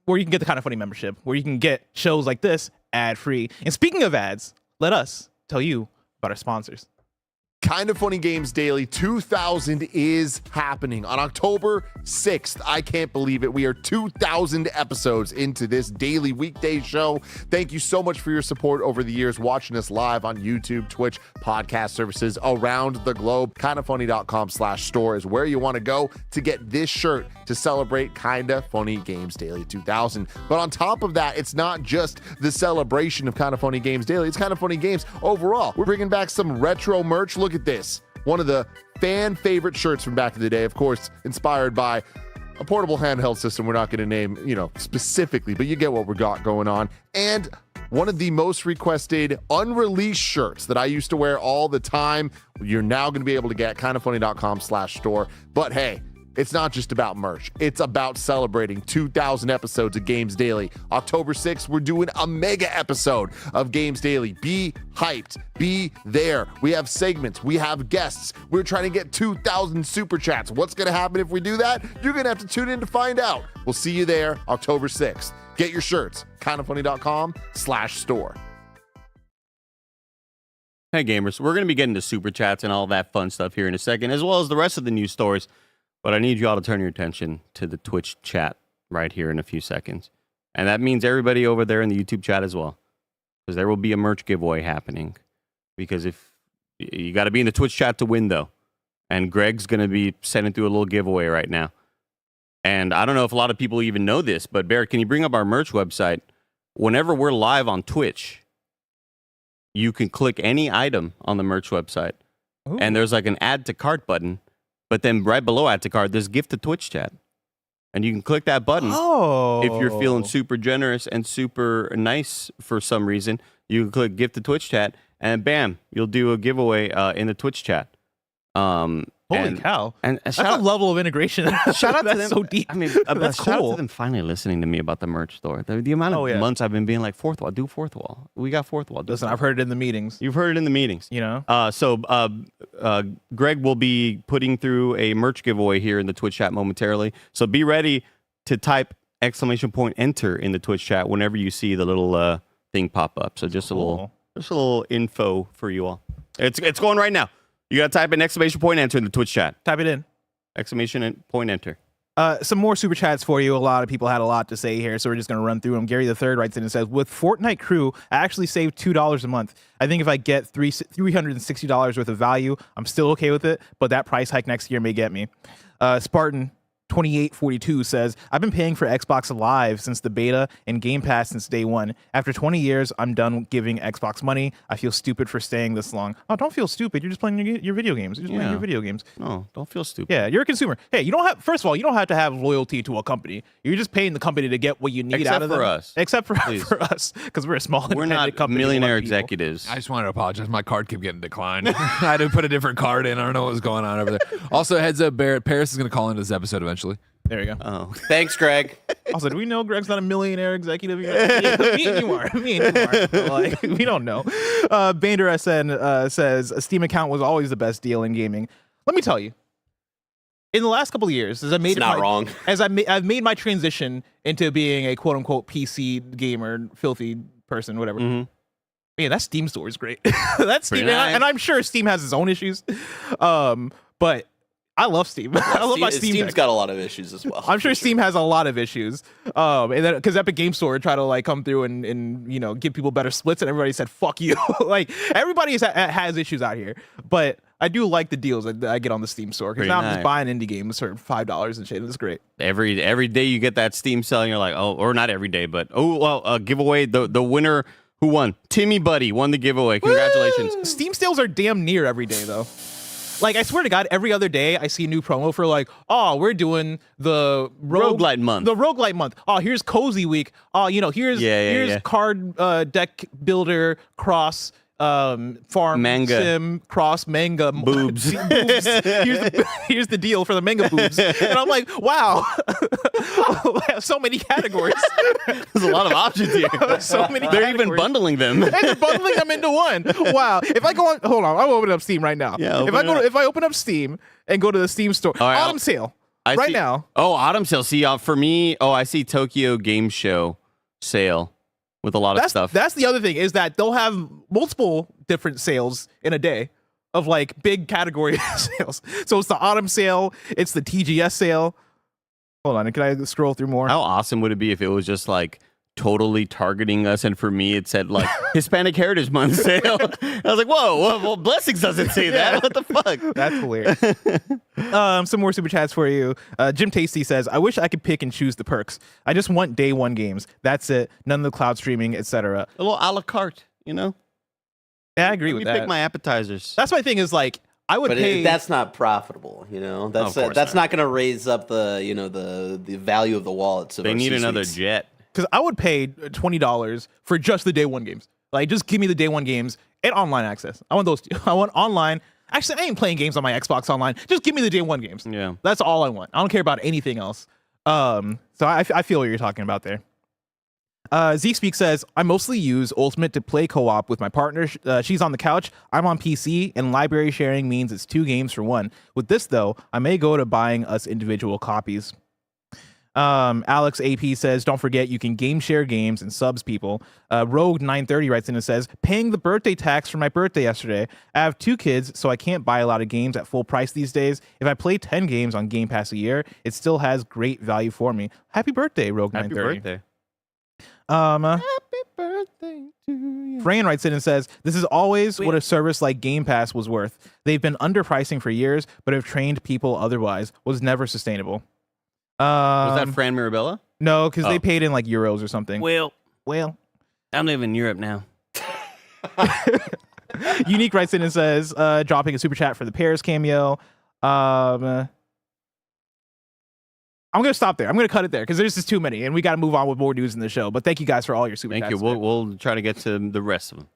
Where you can get the Kinda Funny membership, where you can get shows like this ad-free. And speaking of ads, let us tell you about our sponsors. Kinda Funny Games Daily 2000 is happening on October 6th. I can't believe it. We are 2,000 episodes into this daily weekday show. Thank you so much for your support over the years, watching us live on YouTube, Twitch, podcast services around the globe. KindaFunny.com/store is where you want to go to get this shirt to celebrate Kinda Funny Games Daily 2000. But on top of that, it's not just the celebration of Kinda Funny Games Daily. It's Kinda Funny Games overall. We're bringing back some retro merch. Look at this. One of the fan favorite shirts from back in the day, of course, inspired by a portable handheld system we're not going to name, specifically, but you get what we got going on. And one of the most requested unreleased shirts that I used to wear all the time, you're now going to be able to get kindafunny.com/store. But hey, it's not just about merch. It's about celebrating 2,000 episodes of Games Daily. October 6th, we're doing a mega episode of Games Daily. Be hyped. Be there. We have segments. We have guests. We're trying to get 2,000 super chats. What's going to happen if we do that? You're going to have to tune in to find out. We'll see you there October 6th. Get your shirts. kindafunny.com/store. Hey, gamers. We're going to be getting to super chats and all that fun stuff here in a second, as well as the rest of the news stories. But I need you all to turn your attention to the Twitch chat right here in a few seconds. And that means everybody over there in the YouTube chat as well. Because there will be a merch giveaway happening. Because if You got to be in the Twitch chat to win, though. And Greg's going to be sending through a little giveaway right now. And I don't know if a lot of people even know this, but Barrett, can you bring up our merch website? Whenever we're live on Twitch, you can click any item on the merch website. Ooh. And there's like an add to cart button. But then right below add to cart, there's gift to Twitch chat. And you can click that button. Oh. If you're feeling super generous and super nice for some reason, you can click gift to Twitch chat, and bam, you'll do a giveaway in the Twitch chat. Holy cow. And That's a level of integration. Shout out to That's them. so deep. I mean, that's shout out cool. to them finally listening to me about the merch store. The amount of months I've been being like, fourth wall, do fourth wall. We got fourth wall. Listen, I've heard it in the meetings. You've heard it in the meetings. You know? So Greg will be putting through a merch giveaway here in the Twitch chat momentarily. So be ready to type ! Enter in the Twitch chat whenever you see the little thing pop up. So just a little info for you all. It's going right now. You got to type in ! Enter in the Twitch chat. Type it in. ! Enter. Some more super chats for you. A lot of people had a lot to say here, so we're just going to run through them. Gary the Third writes in and says, with Fortnite Crew, I actually saved $2 a month. I think if I get $360 worth of value, I'm still okay with it, but that price hike next year may get me. Spartan 2842 says, I've been paying for Xbox Live since the beta and Game Pass since day one. After 20 years, I'm done giving Xbox money. I feel stupid for staying this long. Oh, don't feel stupid. You're just playing your video games. You're just playing your video games. No, don't feel stupid. Yeah, you're a consumer. Hey, you don't have, first of all, you don't have to have loyalty to a company. You're just paying the company to get what you need out of them. Except for us, because we're a small We're independent not company. millionaire executives. I just wanted to apologize. My card kept getting declined. I had to put a different card in. I don't know what was going on over there. Also, heads up, Barrett, Parris is going to call into this episode eventually. There you go. Oh, Thanks, Greg. Also, do we know Greg's not a millionaire executive yet? Me and you are. Like, we don't know. Bander SN says a Steam account was always the best deal in gaming. Let me tell you, in the last couple of years, as I made wrong. As I've made my transition into being a quote unquote PC gamer, filthy person, whatever. Mm-hmm. Man, that Steam store is great. That's Steam, nice. and I'm sure Steam has its own issues, but I love Steam. I love my Steam. Steam's got a lot of issues as well. I'm sure Steam has a lot of issues. And then because Epic Game Store tried to like come through and give people better splits, and everybody said fuck you. Like everybody has issues out here, but I do like the deals that I get on the Steam store because now I'm just buying indie games for $5 and shit. It's great. Every day you get that Steam sale, and you're like, oh, or not every day, but giveaway. The winner who won, Timmy Buddy, won the giveaway. Congratulations. Woo! Steam sales are damn near every day though. Like, I swear to God, every other day I see a new promo for like, oh, we're doing the Roguelite month. The Roguelite month. Oh, here's Cozy Week. Oh, here's card deck builder cross farm manga sim cross manga boobs. Here's the deal for the manga boobs. And I'm like, wow. I have so many categories. There's a lot of options here. So many They're categories. even bundling them. And they're bundling them into one. Wow. If I go on, hold on, I'm opening up Steam right now. Yeah, if I open up Steam and go to the Steam store, All right, autumn sale I right see, now. Oh, autumn sale. See, for me, I see Tokyo Game Show sale with a lot of stuff. That's the other thing is that they'll have multiple different sales in a day of like big category sales. So it's the autumn sale, it's the TGS sale. Hold on, can I scroll through more? How awesome would it be if it was just like totally targeting us, and for me it said like Hispanic Heritage Month sale. I was like, whoa, well, Blessings doesn't say that. What the fuck? That's hilarious. Some more super chats for you. Jim Tasty says, I wish I could pick and choose the perks. I just want day one games. That's it. None of the cloud streaming, etc. A little a la carte, Yeah, I agree with Let me that. pick my appetizers. That's my thing is like, I would pay. That's not profitable, That's not going to raise up the value of the wallets. They need another jet. Because I would pay $20 for just the day one games. Like, just give me the day one games and online access. I want those two. I want online. Actually, I ain't playing games on my Xbox Online. Just give me the day one games. Yeah. That's all I want. I don't care about anything else. So I feel what you're talking about there. Zeke Speak says, I mostly use Ultimate to play co-op with my partner. She's on the couch, I'm on PC, and library sharing means it's 2 games for 1. With this, though, I may go to buying us individual copies. Alex AP says, don't forget you can game share games and subs people. Rogue 930 writes in and says, paying the birthday tax for my birthday yesterday. I have 2 kids, so I can't buy a lot of games at full price these days. If I play 10 games on Game Pass a year, it still has great value for me. Happy birthday, Rogue 930. Happy birthday. Happy birthday Fran writes in and says, "This is always what a service like Game Pass was worth. They've been underpricing for years, but have trained people otherwise. Was never sustainable." Was that Fran Mirabella? No, because they paid in like euros or something. Well, I live in Europe now. Unique writes in and says, dropping a super chat for the Parris cameo. I'm going to stop there. I'm going to cut it there because there's just too many, and we got to move on with more news in the show. But thank you guys for all your super chats. Thank you. We'll try to get to the rest of them,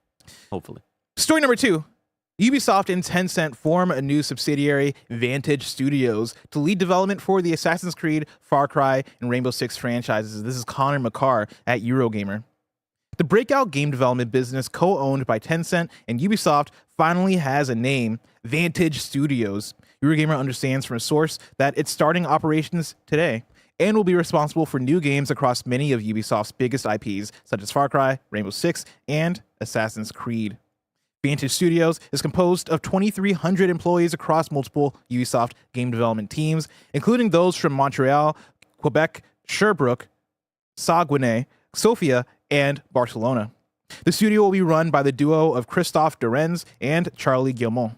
hopefully. Story number 2. Ubisoft and Tencent form a new subsidiary, Vantage Studios, to lead development for the Assassin's Creed, Far Cry, and Rainbow Six franchises. This is Connor McCarr at Eurogamer. The breakout game development business co-owned by Tencent and Ubisoft finally has a name, Vantage Studios. Eurogamer understands from a source that it's starting operations today and will be responsible for new games across many of Ubisoft's biggest IPs, such as Far Cry, Rainbow Six, and Assassin's Creed. Vantage Studios is composed of 2,300 employees across multiple Ubisoft game development teams, including those from Montreal, Quebec, Sherbrooke, Saguenay, Sofia, and Barcelona. The studio will be run by the duo of Christophe Dorenz and Charlie Guillemot.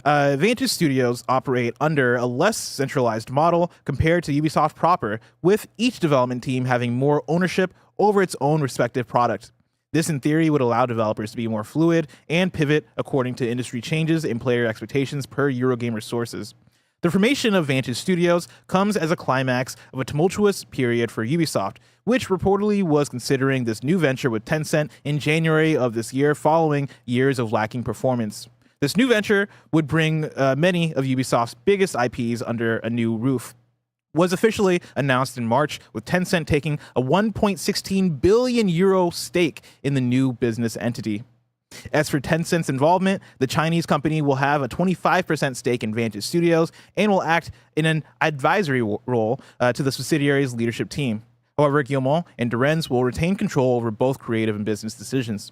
Vantage Studios operate under a less centralized model compared to Ubisoft proper, with each development team having more ownership over its own respective product. This, in theory, would allow developers to be more fluid and pivot according to industry changes and player expectations per Eurogamer sources. The formation of Vantage Studios comes as a climax of a tumultuous period for Ubisoft, which reportedly was considering this new venture with Tencent in January of this year following years of lacking performance. This new venture would bring many of Ubisoft's biggest IPs under a new roof. Was officially announced in March, with Tencent taking a 1.16 billion euro stake in the new business entity. As for Tencent's involvement, the Chinese company will have a 25% stake in Vantage Studios and will act in an advisory role to the subsidiary's leadership team. However, Guillemot and Dorenz will retain control over both creative and business decisions.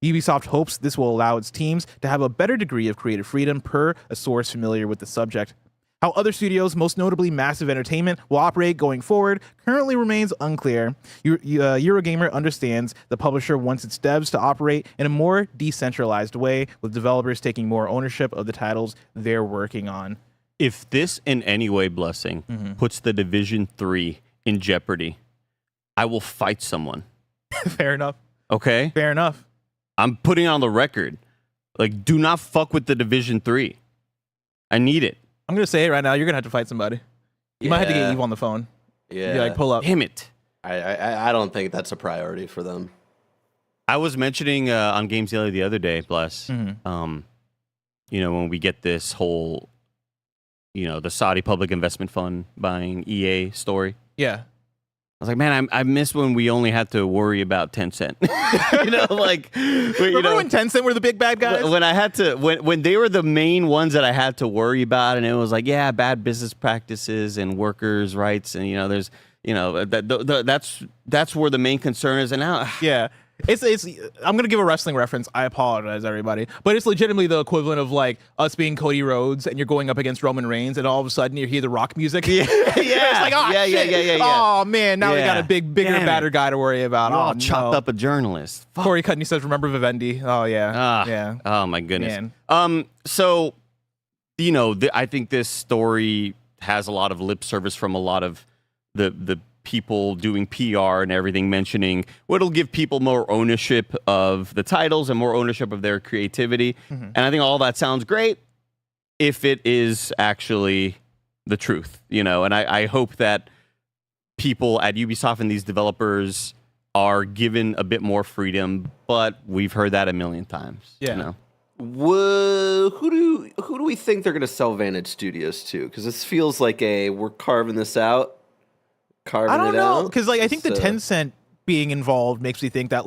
Ubisoft hopes this will allow its teams to have a better degree of creative freedom per a source familiar with the subject. How other studios, most notably Massive Entertainment, will operate going forward currently remains unclear. Eurogamer understands the publisher wants its devs to operate in a more decentralized way, with developers taking more ownership of the titles they're working on. If this in any way, Blessing, puts the Division 3 in jeopardy, I will fight someone. Fair enough. Okay? Fair enough. I'm putting it on the record. Like, do not fuck with the Division 3. I need it. I'm going to say it right now. You're going to have to fight somebody. You might have to get Eve on the phone. Yeah. Be like, pull up. Damn it. I don't think that's a priority for them. I was mentioning on Games Daily the other day, Bless, Mm-hmm. When we get this whole, the Saudi Public Investment Fund buying EA story. Yeah. I was like, man, I miss when we only had to worry about Tencent. Remember when Tencent were the big bad guys? When I had to, when they were the main ones that I had to worry about, and it was like, yeah, bad business practices and workers' rights, and there's, that's where the main concern is, and now, yeah. It's I'm gonna give a wrestling reference. I apologize, everybody, but it's legitimately the equivalent of like us being Cody Rhodes and you're going up against Roman Reigns, and all of a sudden you hear the Rock music. Yeah, it's like, oh, shit. Yeah. Oh man, now we got a bigger, Damn badder it. guy to worry about. You're all chopped up a journalist. Fuck. Corey Cutney says, "Remember Vivendi?" Oh yeah, yeah. Oh my goodness. Man. So, I think this story has a lot of lip service from a lot of the people doing PR and everything, mentioning it'll give people more ownership of the titles and more ownership of their creativity. And I think all that sounds great if it is actually the truth, and I hope that people at Ubisoft and these developers are given a bit more freedom, but we've heard that a million times. Yeah. Who do we think they're going to sell Vantage Studios to? Because this feels like we're carving this out. I don't know, because I think the Tencent being involved makes me think that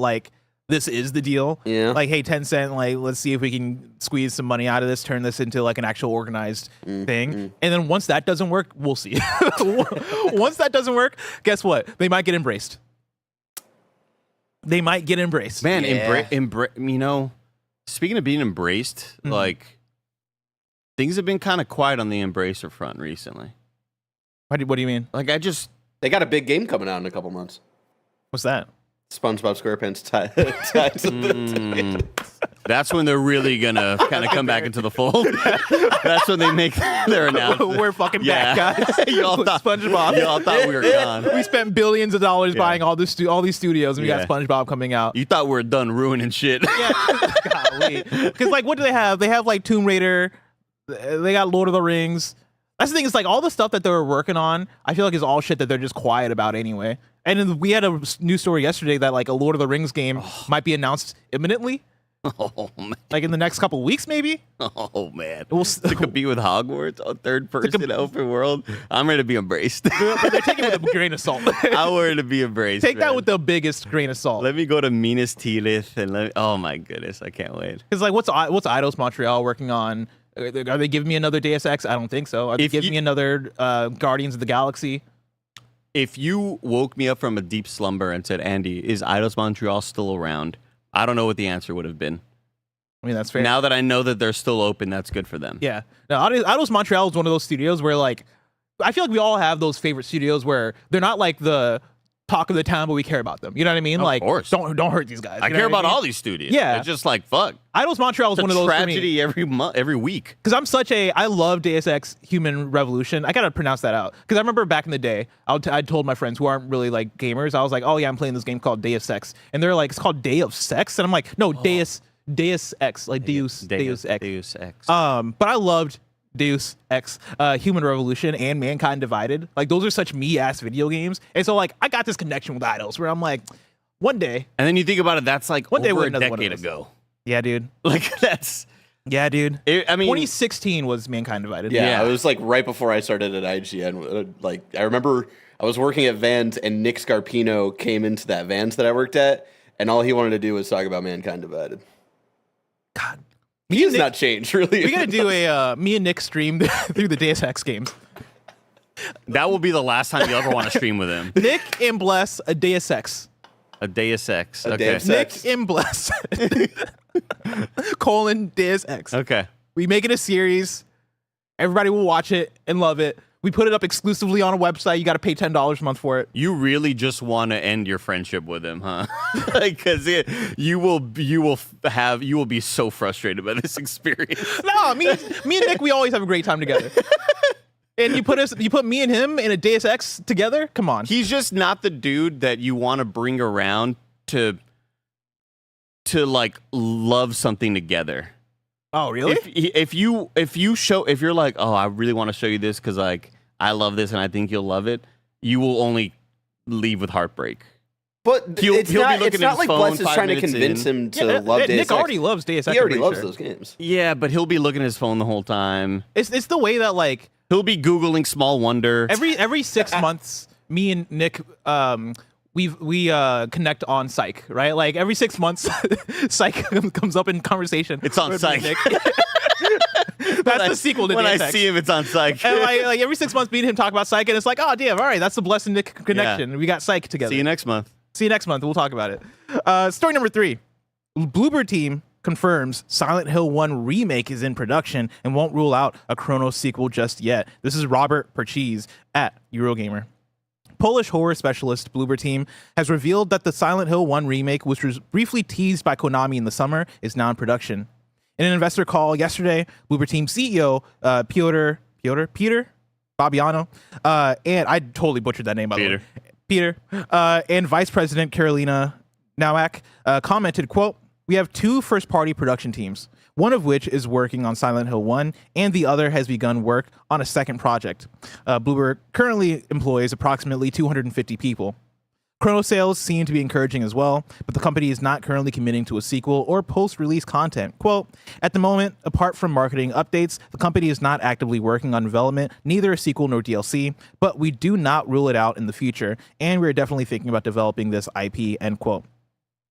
this is the deal. Yeah. Like, hey, Tencent, let's see if we can squeeze some money out of this, turn this into an actual organized thing. And then once that doesn't work, we'll see. Once that doesn't work, guess what? They might get embraced. Man, speaking of being embraced, things have been kind of quiet on the embracer front recently. What do you mean? They got a big game coming out in a couple months. What's that? SpongeBob SquarePants tied to the That's when they're really gonna kind of come back into the fold. That's when they make their announcement. We're fucking back, guys. you all thought SpongeBob. You all thought we were gone. We spent billions of dollars buying all these studios, and we Yeah. got SpongeBob coming out. You thought we were done ruining shit. Because like, what do they have? They have like Tomb Raider. They got Lord of the Rings. That's the thing. Is like all the stuff that they were working on. I feel like is all shit that they're just quiet about anyway. And then we had a news story yesterday that like a Lord of the Rings game might be announced imminently, Oh man. like in the next couple weeks, maybe. Oh man. We'll To compete with Hogwarts on third person open world, I'm ready to be embraced. But they're taking it with a grain of salt. I'm ready to be embraced. Take that man. with the biggest grain of salt. Let me go to Minas Tirith and oh my goodness, I can't wait. Because like, what's Eidos Montreal working on? Are they giving me another Deus Ex? I don't think so. Are they giving me another Guardians of the Galaxy? If you woke me up from a deep slumber and said, Andy, is Eidos Montreal still around? I don't know what the answer would have been. I mean, that's fair. Now that I know that they're still open, that's good for them. Yeah. Now, Eidos Montreal is one of those studios where, like, I feel like we all have those favorite studios where they're not like the talk of the town, but we care about them. You know what I mean? Of like, course. don't hurt these guys. I You know care what about mean? all these studios. Yeah. It's just like, fuck. Eidos Montreal is It's one a of those tragedy every month, every week. because I'm I love Deus Ex Human Revolution. I gotta pronounce that out because I remember back in the day, I told my friends who aren't really like gamers, I was like, oh yeah, I'm playing this game called Deus Ex, and they're like, it's called Day of Sex, and I'm like, no, Deus Ex, like Deus Ex. Deus Ex. But I loved Deus Ex, Human Revolution, and Mankind Divided. Like those are such me-ass video games, and so like I got this connection with Eidos where I'm like, one day, And then you think about it, that's like One day over we're a another one of decade those. ago. yeah, dude, Like that's. yeah, dude. I mean, 2016 was Mankind Divided. Yeah, Yeah. it was like right before I started at IGN. Like I remember I was working at Vans and Nick Scarpino came into that Vans that I worked at, and all he wanted to do was talk about Mankind Divided. God. He has not changed, really. We gotta do a me and Nick stream through the Deus Ex games. that will be the last time you ever want to stream with him. Nick and Bless a Deus Ex. A Deus Ex. A Okay. Deus Nick Ex. and Bless colon Deus Ex. Okay. We make it a series. Everybody will watch it and love it. We put it up exclusively on a website. You got to pay $10 a month for it. You really just want to end your friendship with him, huh? Because you will be so frustrated by this experience. No, me and Nick, we always have a great time together. And you put me and him in a Deus Ex together? Come on. He's just not the dude that you want to bring around to like love something together. Oh, really? If you're like, oh, I really want to show you this because like I love this and I think you'll love it, you will only leave with heartbreak. But He'll it's be not looking at his like phone Bless is 5 trying to minutes convince in. him to love Deus Nick Ex. already loves Deus Ex. He already I'm loves pretty those games. Yeah, but he'll be looking at his phone the whole time. It's the way that like He'll be Googling Small Wonder. every 6 months, me and Nick we connect on Psych, right? Like every 6 months, Psych comes up in conversation. It's on with me and Psych. Nick. That's the sequel to When Deus I Ex. see him, it's on Psych. And like every 6 months, me and him talk about Psych, and it's like, oh damn, all right, that's the Bless and Nick connection. We got Psych together. See you next month. See you next month. We'll talk about it. Story number 3. Bloober team confirms Silent Hill 1 remake is in production and won't rule out a Cronos sequel just yet. This is Robert Parris at Eurogamer. Polish horror specialist Bloober team has revealed that the Silent Hill 1 remake, which was briefly teased by Konami in the summer, is now in production. In an investor call yesterday, Bloober team CEO Peter Fabiano, and I totally butchered that name by the way. Peter, and Vice President Carolina Nowak commented, quote, "We have 2 first-party production teams, one of which is working on Silent Hill 1, and the other has begun work on a second project. Bloober currently employs approximately 250 people. Chrono sales seem to be encouraging as well, but the company is not currently committing to a sequel or post-release content. Quote, at the moment, apart from marketing updates, the company is not actively working on development, neither a sequel nor DLC, but we do not rule it out in the future, and we're definitely thinking about developing this IP, end quote.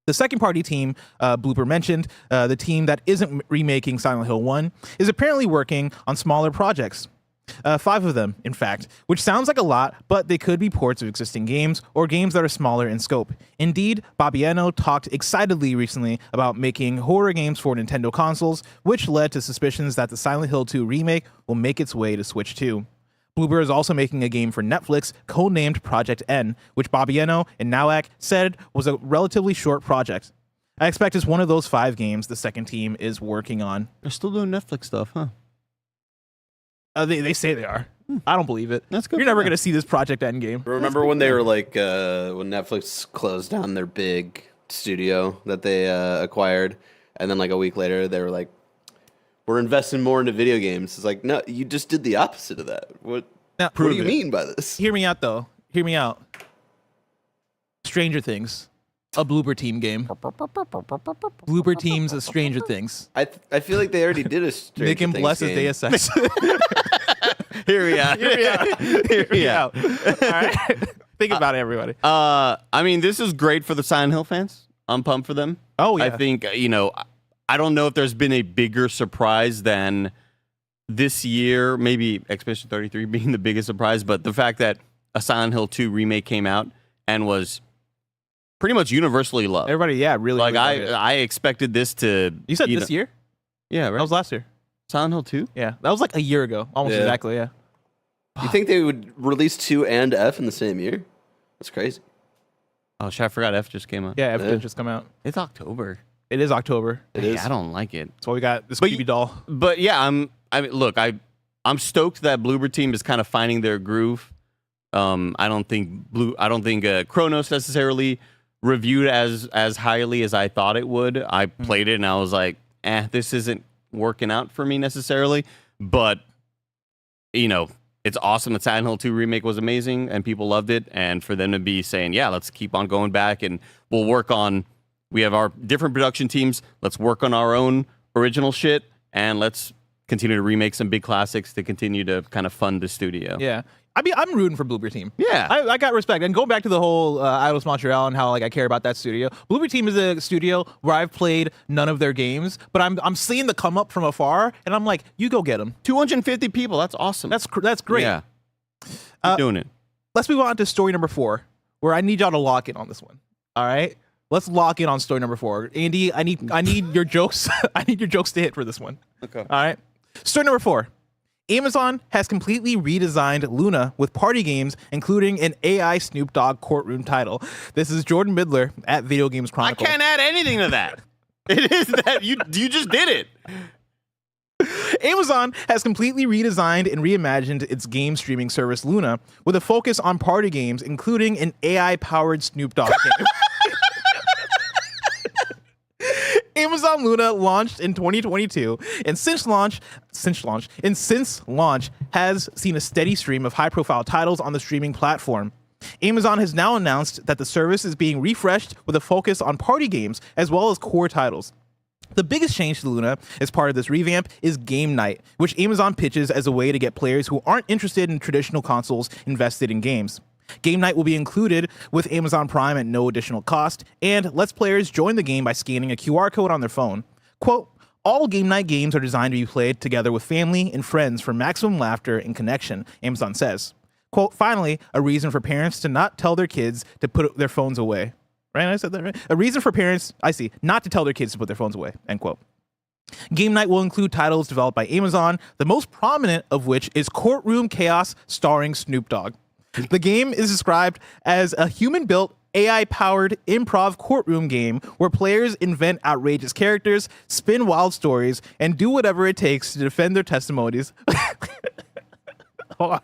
The second party team Bloober mentioned, the team that isn't remaking Silent Hill 1, is apparently working on smaller projects. 5 of them, in fact, which sounds like a lot, but they could be ports of existing games or games that are smaller in scope. Indeed, Fabiano talked excitedly recently about making horror games for Nintendo consoles, which led to suspicions that the Silent Hill 2 remake will make its way to Switch 2. Bloober is also making a game for Netflix codenamed Project N, which Bobby Eno and Nowak said was a relatively short project. I expect it's one of those 5 games the second team is working on. They're still doing Netflix stuff, huh? They say they are. I don't believe it. That's good You're for never them. going to see this Project N game. Remember when they were like, when Netflix closed down their big studio that they acquired, and then like a week later they were like, "We're investing more into video games." It's like, no, you just did the opposite of that. What do you mean by this? Hear me out, though. Hear me out. Stranger Things, a Bloober Team game. Bloober Team's a Stranger Things. I feel like they already did a Stranger Make him Things bless his game. Deus Ex. Here we are. Hear me out. All right. Think about it, everybody. I mean, this is great for the Silent Hill fans. I'm pumped for them. Oh, yeah. I think, I don't know if there's been a bigger surprise than this year, maybe Expedition 33 being the biggest surprise, but the fact that a Silent Hill 2 remake came out and was pretty much universally loved. Everybody, yeah, really. Like, really loved it. I expected this to... You said this year? Yeah, right? That was last year. Silent Hill 2? Yeah, that was like a year ago. Almost Yeah. exactly, yeah. You think they would release 2 and F in the same year? That's crazy. Oh, shit, I forgot F just came out. Yeah, everything just come out. It's October. It is October. It is. I don't like it. So we got this But Scooby doll. But yeah, I'm I'm stoked that Bloober team is kind of finding their groove. I don't think Cronos necessarily reviewed as highly as I thought it would. I played it and I was like, this isn't working out for me necessarily. But it's awesome that Silent Hill 2 remake was amazing and people loved it. And for them to be saying, yeah, let's keep on going back and we have our different production teams. Let's work on our own original shit and let's continue to remake some big classics to continue to kind of fund the studio. Yeah. I mean, I'm rooting for Bloober Team. Yeah. I got respect. And going back to the whole Eidos Montreal and how I care about that studio. Bloober Team is a studio where I've played none of their games, but I'm seeing the come up from afar, and I'm like, you go get them. 250 people. That's awesome. That's great. Yeah. Keep doing it. Let's move on to story number 4, where I need y'all to lock in on this one. All right? Let's lock in on story number 4. Andy, I need your jokes. I need your jokes to hit for this one. Okay. All right? Story number 4. Amazon has completely redesigned Luna with party games, including an AI Snoop Dogg courtroom title. This is Jordan Midler at Video Games I Chronicle. can't add anything to that. It is that you just did it. Amazon has completely redesigned and reimagined its game streaming service Luna with a focus on party games, including an AI-powered Snoop Dogg game. Amazon Luna launched in 2022, and since launch has seen a steady stream of high-profile titles on the streaming platform. Amazon has now announced that the service is being refreshed with a focus on party games as well as core titles. The biggest change to Luna as part of this revamp is Game Night, which Amazon pitches as a way to get players who aren't interested in traditional consoles invested in games. Game Night will be included with Amazon Prime at no additional cost, and lets players join the game by scanning a QR code on their phone. Quote, all Game Night games are designed to be played together with family and friends for maximum laughter and connection, Amazon says. Quote, finally, a reason for parents to not tell their kids to put their phones away. Right? I said that right? A reason for parents, not to tell their kids to put their phones away, end quote. Game Night will include titles developed by Amazon, the most prominent of which is Courtroom Chaos starring Snoop Dogg. The game is described as a human-built, AI-powered improv courtroom game where players invent outrageous characters, spin wild stories, and do whatever it takes to defend their testimonies. Hold on.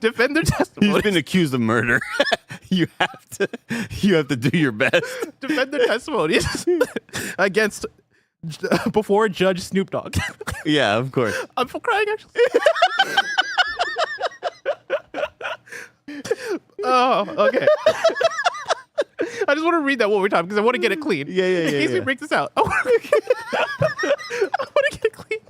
Defend their testimonies. He's been accused of murder. You have to do your best. Defend their testimonies against before Judge Snoop Dogg. Yeah, of course. I'm crying actually. Oh, okay. I just want to read that one more time because I want to get it clean. Yeah. In case we break this out. I want to get it clean.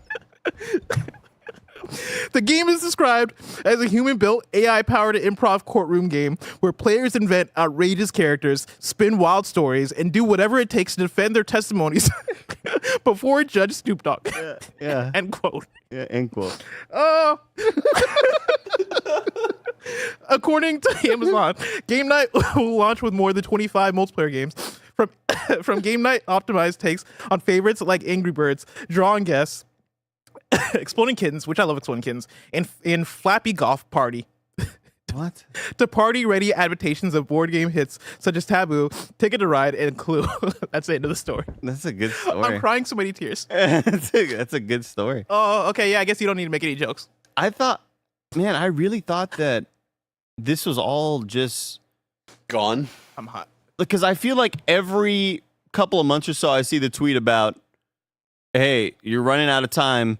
The game is described as a human-built, AI-powered improv courtroom game where players invent outrageous characters, spin wild stories, and do whatever it takes to defend their testimonies before Judge Snoop Dogg. Yeah. End quote. Yeah, end quote. Oh. According to Amazon, Game Night will launch with more than 25 multiplayer games. From Game Night optimized takes on favorites like Angry Birds, Drawing Guests, Exploding Kittens, which I love Exploding Kittens, and in Flappy Golf Party. What? To party-ready adaptations of board game hits such as Taboo, Ticket to Ride, and Clue. That's the end of the story. That's a good story. I'm crying so many tears. That's a good story. Oh, okay, yeah, I guess you don't need to make any jokes. I really thought that this was all just Gone. I'm hot. because I feel like every couple of months or so I see the tweet about, hey, you're running out of time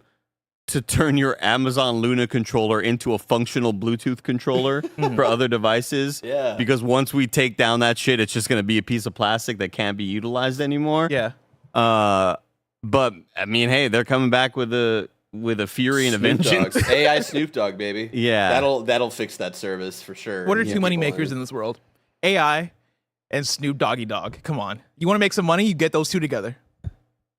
to turn your Amazon Luna controller into a functional Bluetooth controller for other devices. Yeah. Because once we take down that shit, it's just going to be a piece of plastic that can't be utilized anymore. Yeah. But I mean, hey, they're coming back with a fury and a Snoop vengeance. Dogg. AI Snoop Dogg, baby. Yeah. That'll fix that service for sure. What are Yeah, two money people makers are- in this world? AI and Snoop Doggy Dogg. Come on. You want to make some money? You get those two together.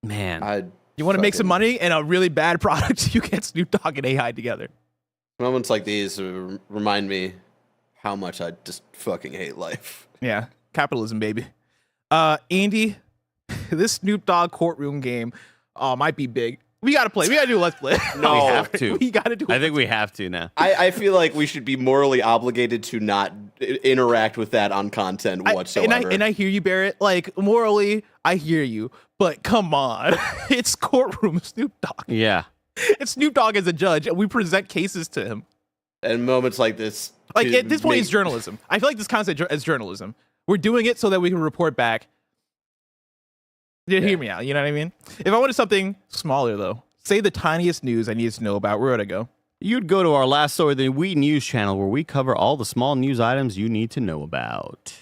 Man. You want to make some fucking- money and a really bad product? You get Snoop Dogg and AI together. Moments like these remind me how much I just fucking hate life. Yeah, capitalism, baby. Andy, this Snoop Dogg courtroom game might be big. We gotta play. We gotta do a let's play. No. We have to. We gotta do. I think we have to now. I feel like we should be morally obligated to not interact with that on content whatsoever. And I hear you, Barrett. Like morally, I hear you. But come on, it's courtroom Snoop Dogg. Yeah. It's Snoop Dogg as a judge, and we present cases to him. And moments like this. Like to at this point, make- it's journalism. I feel like this counts as journalism. We're doing it so that we can report back. Hear me out. You know what I mean? If I wanted something smaller, though, say the tiniest news I needed to know about, where would I go? You'd go to our last story, the We News channel, where we cover all the small news items you need to know about.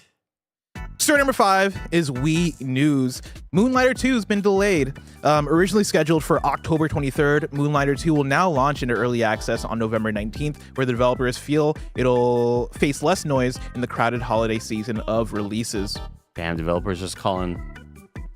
Story number 5 is Wii News. Moonlighter 2 has been delayed. Originally scheduled for October 23rd, Moonlighter 2 will now launch into early access on November 19th, where the developers feel it'll face less noise in the crowded holiday season of releases. Damn, developers just calling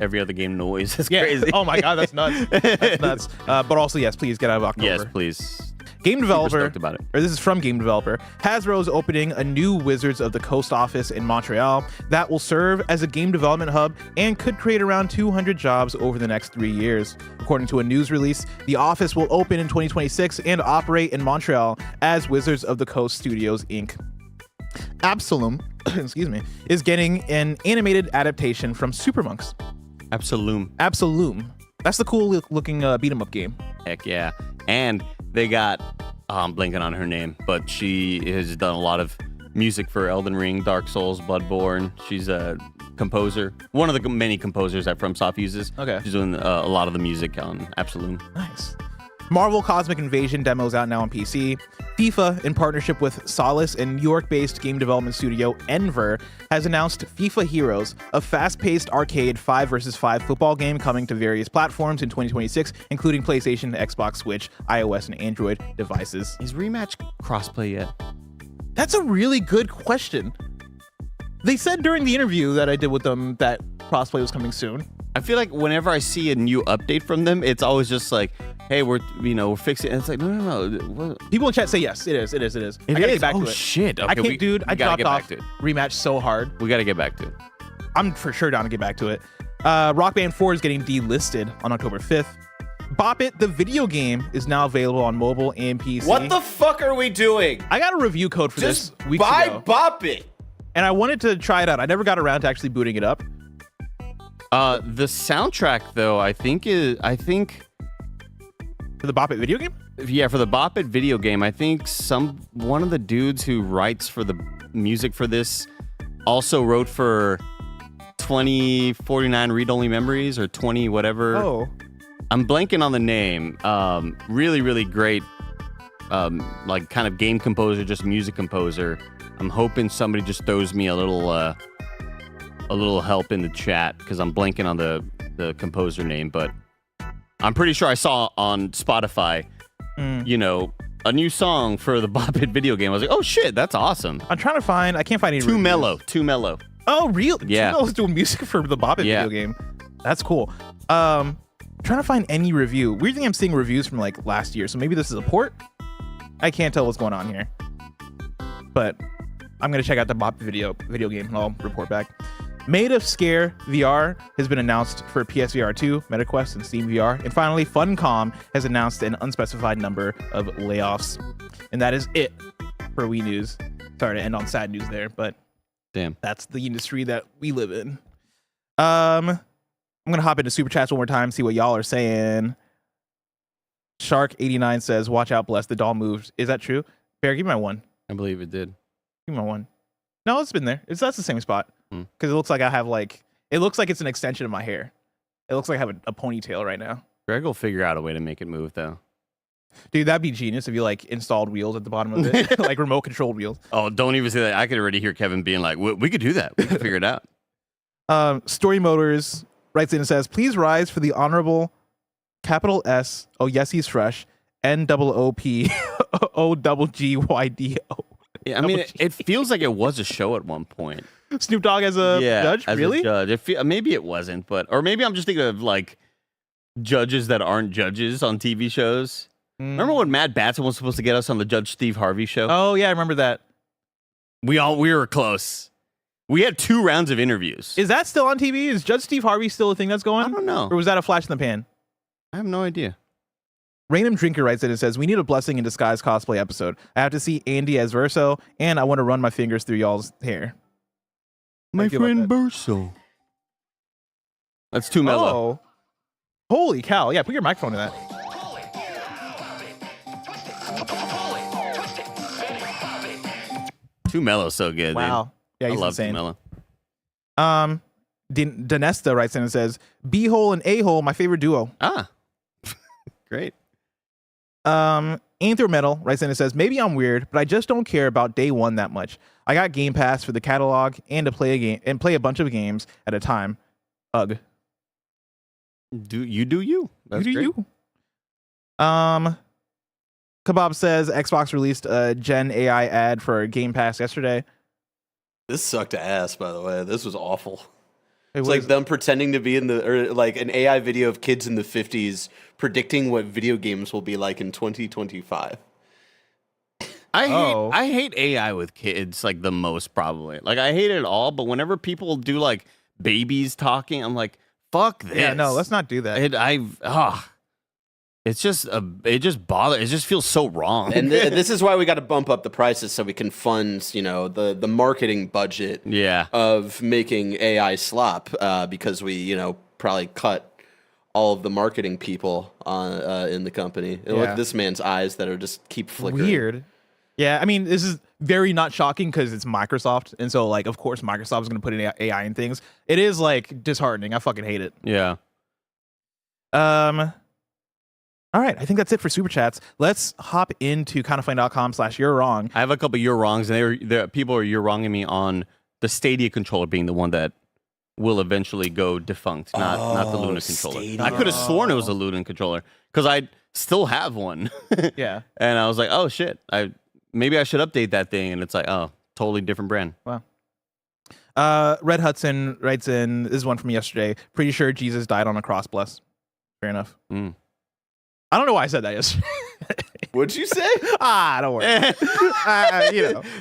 every other game noise. That's crazy. Oh my god, that's nuts. That's nuts. But also, yes, please get out of October. Yes, please. Game developer, stoked about it. or this is from game developer, Hasbro is opening a new Wizards of the Coast office in Montreal that will serve as a game development hub and could create around 200 jobs over the next 3 years. According to a news release, the office will open in 2026 and operate in Montreal as Wizards of the Coast Studios, Inc. Absalom, excuse me, is getting an animated adaptation from Super Monks. Absolute. Absalom. That's the cool looking beat 'em up game. Heck yeah. And they got, I'm blanking on her name, but she has done a lot of music for Elden Ring, Dark Souls, Bloodborne. She's a composer. One of the many composers that FromSoft uses. Okay. She's doing a lot of the music on Absolute. Nice. Marvel Cosmic Invasion demos out now on PC. FIFA, in partnership with Solace and New York-based game development studio Enver, has announced FIFA Heroes, a fast-paced arcade 5 vs 5 football game coming to various platforms in 2026, including PlayStation, Xbox, Switch, iOS, and Android devices. Is Rematch crossplay yet? That's a really good question. They said during the interview that I did with them that crossplay was coming soon. I feel like whenever I see a new update from them, it's always just like, hey, we're fixing it. And it's like, no. What? People in chat say yes, it is. I gotta is? get back to Oh, it. shit. I Okay, can't, we dude. I gotta dropped get back off to it. Rematch so hard. We got to get back to it. I'm for sure down to get back to it. Rock Band 4 is getting delisted on October 5th. Bop It, the video game, is now available on mobile and PC. What the fuck are we doing? I got a review code for Just this weeks buy ago, Bop It. and I wanted to try it out. I never got around to actually booting it up. The soundtrack, though, I think For the Bop It video game? yeah, for the Bop It video game, I think one of the dudes who writes for the music for this also wrote for 2049 Read Only Memories or 20 whatever. Oh. I'm blanking on the name. Really, really great, like kind of game composer, just music composer. I'm hoping somebody just throws me a little help in the chat because I'm blanking on the composer name, but I'm pretty sure I saw on Spotify, a new song for the Bop It video game. I was like, oh shit, that's awesome. I'm trying to find, I can't find any Too reviews. mellow. Oh, real? Yeah. I was doing music for the Bop It Yeah. video game. That's cool. Trying to find any review. Weird thing, I'm seeing reviews from like last year, so maybe this is a port. I can't tell what's going on here, but I'm gonna check out the Bop It video game and I'll report back. Made of Scare VR has been announced for PSVR 2, MetaQuest, and Steam VR. And finally, Funcom has announced an unspecified number of layoffs. And that is it for Wii News. Sorry to end on sad news there, but Damn. that's the industry that we live in. I'm going to hop into Super Chats one more time, see what y'all are saying. Shark89 says, watch out, Bless, the doll moves. Is that true? Bear, give me my one. I believe it did. Give me my one. No, it's been there. That's the same spot. Because it looks like I have it looks like it's an extension of my hair. It looks like I have a ponytail right now. Greg will figure out a way to make it move, though. Dude, that'd be genius if you installed wheels at the bottom of it, like remote controlled wheels. Oh, don't even say that. I could already hear Kevin being like, we could do that. We could figure it out. Story Motors writes in and says, please rise for the honorable capital S, oh yes he's fresh, NOOP OGGYDO. Yeah, I mean, it feels like it was a show at one point. Snoop Dogg as a judge? As really? a judge. Maybe it wasn't, or maybe I'm just thinking of judges that aren't judges on TV shows. Remember when Matt Batson was supposed to get us on the Judge Steve Harvey show? Oh yeah, I remember that. We were close. We had 2 rounds of interviews. Is that still on TV? Is Judge Steve Harvey still a thing that's going? I don't know. Or was that a flash in the pan? I have no idea. Random Drinker writes in and says, we need a Blessing in Disguise cosplay episode. I have to see Andy as Verso, and I want to run my fingers through y'all's hair. My friend Verso. That's too mellow. Oh. Holy cow. Yeah, put your microphone in that. Too mellow, so good. Wow. Dude. Yeah, he's I love insane. Too mellow. Danesta writes in and says, B-hole and A-hole, my favorite duo. Ah. Great. Anthrometal writes in and says, maybe I'm weird, but I just don't care about day one that much. I got Game Pass for the catalog and to play a game and play a bunch of games at a time. Ugh. You do you. That's you do great. you. Kebab says Xbox released a Gen AI ad for Game Pass yesterday. This sucked ass, by the way. This was awful. It's like them pretending to be in an AI video of kids in the 50s predicting what video games will be like in 2025. I hate AI with kids the most probably. I hate it all, but whenever people do babies talking, I'm like, fuck this. Yeah, no, let's not do that. It just feels so wrong. And this is why we got to bump up the prices so we can fund, the marketing budget of making AI slop because we, probably cut all of the marketing people in the company. And look at this man's eyes that are just keep flickering. Weird. Yeah, I mean, this is very not shocking because it's Microsoft. And so, of course, Microsoft is going to put in AI in things. It is, disheartening. I fucking hate it. Yeah. All right, I think that's it for Super Chats. Let's hop into kindoffunny.com/you're wrong. I have a couple you're wrongs, and people are you're wronging me on the Stadia controller being the one that will eventually go defunct, not the Luna controller. Stadia. I could have sworn it was a Luna controller because I still have one. Yeah. And I was like, oh shit, maybe I should update that thing, and it's like, oh, totally different brand. Wow. Red Hudson writes in, this is one from yesterday. Pretty sure Jesus died on a cross, bless. Fair enough. I don't know why I said that yesterday. What'd you say? Don't worry.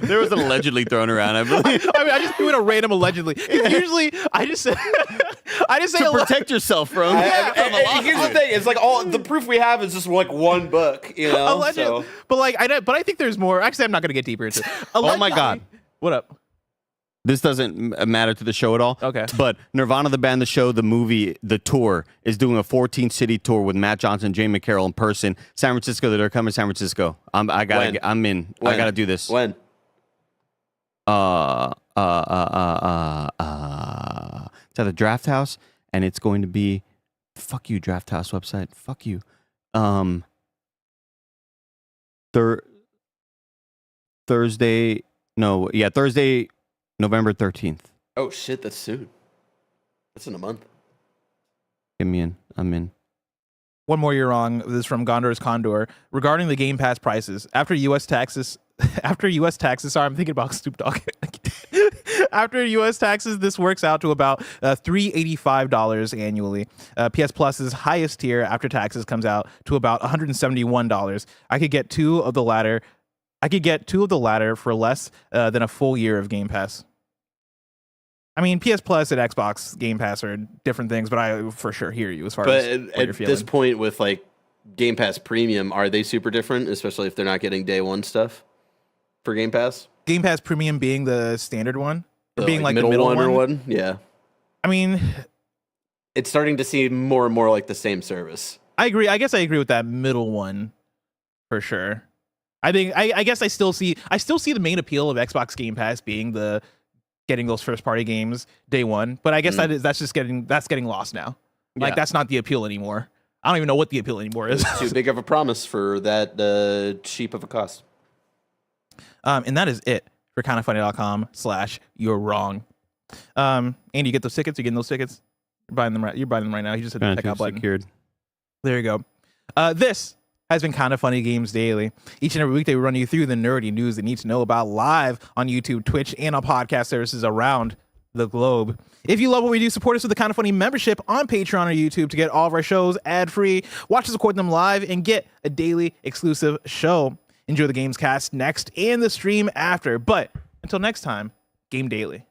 There was an allegedly thrown around, I believe. I mean, I just threw in a random allegedly. Usually, I just say to protect yourself from. Here's the thing: it's all the proof we have is just one book, Alleged, so. but I think there's more. Actually, I'm not gonna get deeper into it. Oh my God! What up? This doesn't matter to the show at all. Okay. But Nirvana, the band, the show, the movie, the tour is doing a 14-city tour with Matt Johnson, Jay McCarroll in person. San Francisco, they're coming to San Francisco. I'm in. When? I gotta do this. When? It's at the Draft House, and it's going to be, fuck you, Draft House website. Fuck you. Thursday, November 13th. Oh shit, that's soon. That's in a month. Get me in. I'm in. One more you're wrong. This is from Gondor's Condor regarding the Game Pass prices after U.S. taxes. Sorry, I'm thinking about Snoop Dogg. After U.S. taxes, this works out to about $385 annually. PS Plus's highest tier after taxes comes out to about $171. I could get two of the latter for less than a full year of Game Pass. I mean, PS Plus and Xbox Game Pass are different things, but I for sure hear you as far But as what at you're feeling. this point, with like Game Pass Premium, are they super different? Especially if they're not getting day one stuff for Game Pass. Game Pass Premium being the standard one, or being like middle, the middle one one. or one? Yeah, I mean, it's starting to seem more and more like the same service. I agree. I guess I agree with that middle one for sure. I think I guess I still see the main appeal of Xbox Game Pass being the getting those first party games day one, but I guess that's getting lost now. Like that's not the appeal anymore. I don't even know what the appeal anymore is. Too big of a promise for that cheap of a cost. And that is it for kindoffunny.com/you're wrong. Andy, you get those tickets? You getting those tickets? You're buying them right now. You just hit the checkout button. Secured. There you go. This has been Kinda Funny Games Daily. Each and every weekday, we run you through the nerdy news you need to know about live on YouTube, Twitch, and on podcast services around the globe. If you love what we do, support us with the Kinda Funny membership on Patreon or YouTube to get all of our shows ad-free, watch us record them live, and get a daily exclusive show. Enjoy the Gamescast next and the stream after. But until next time, Game Daily.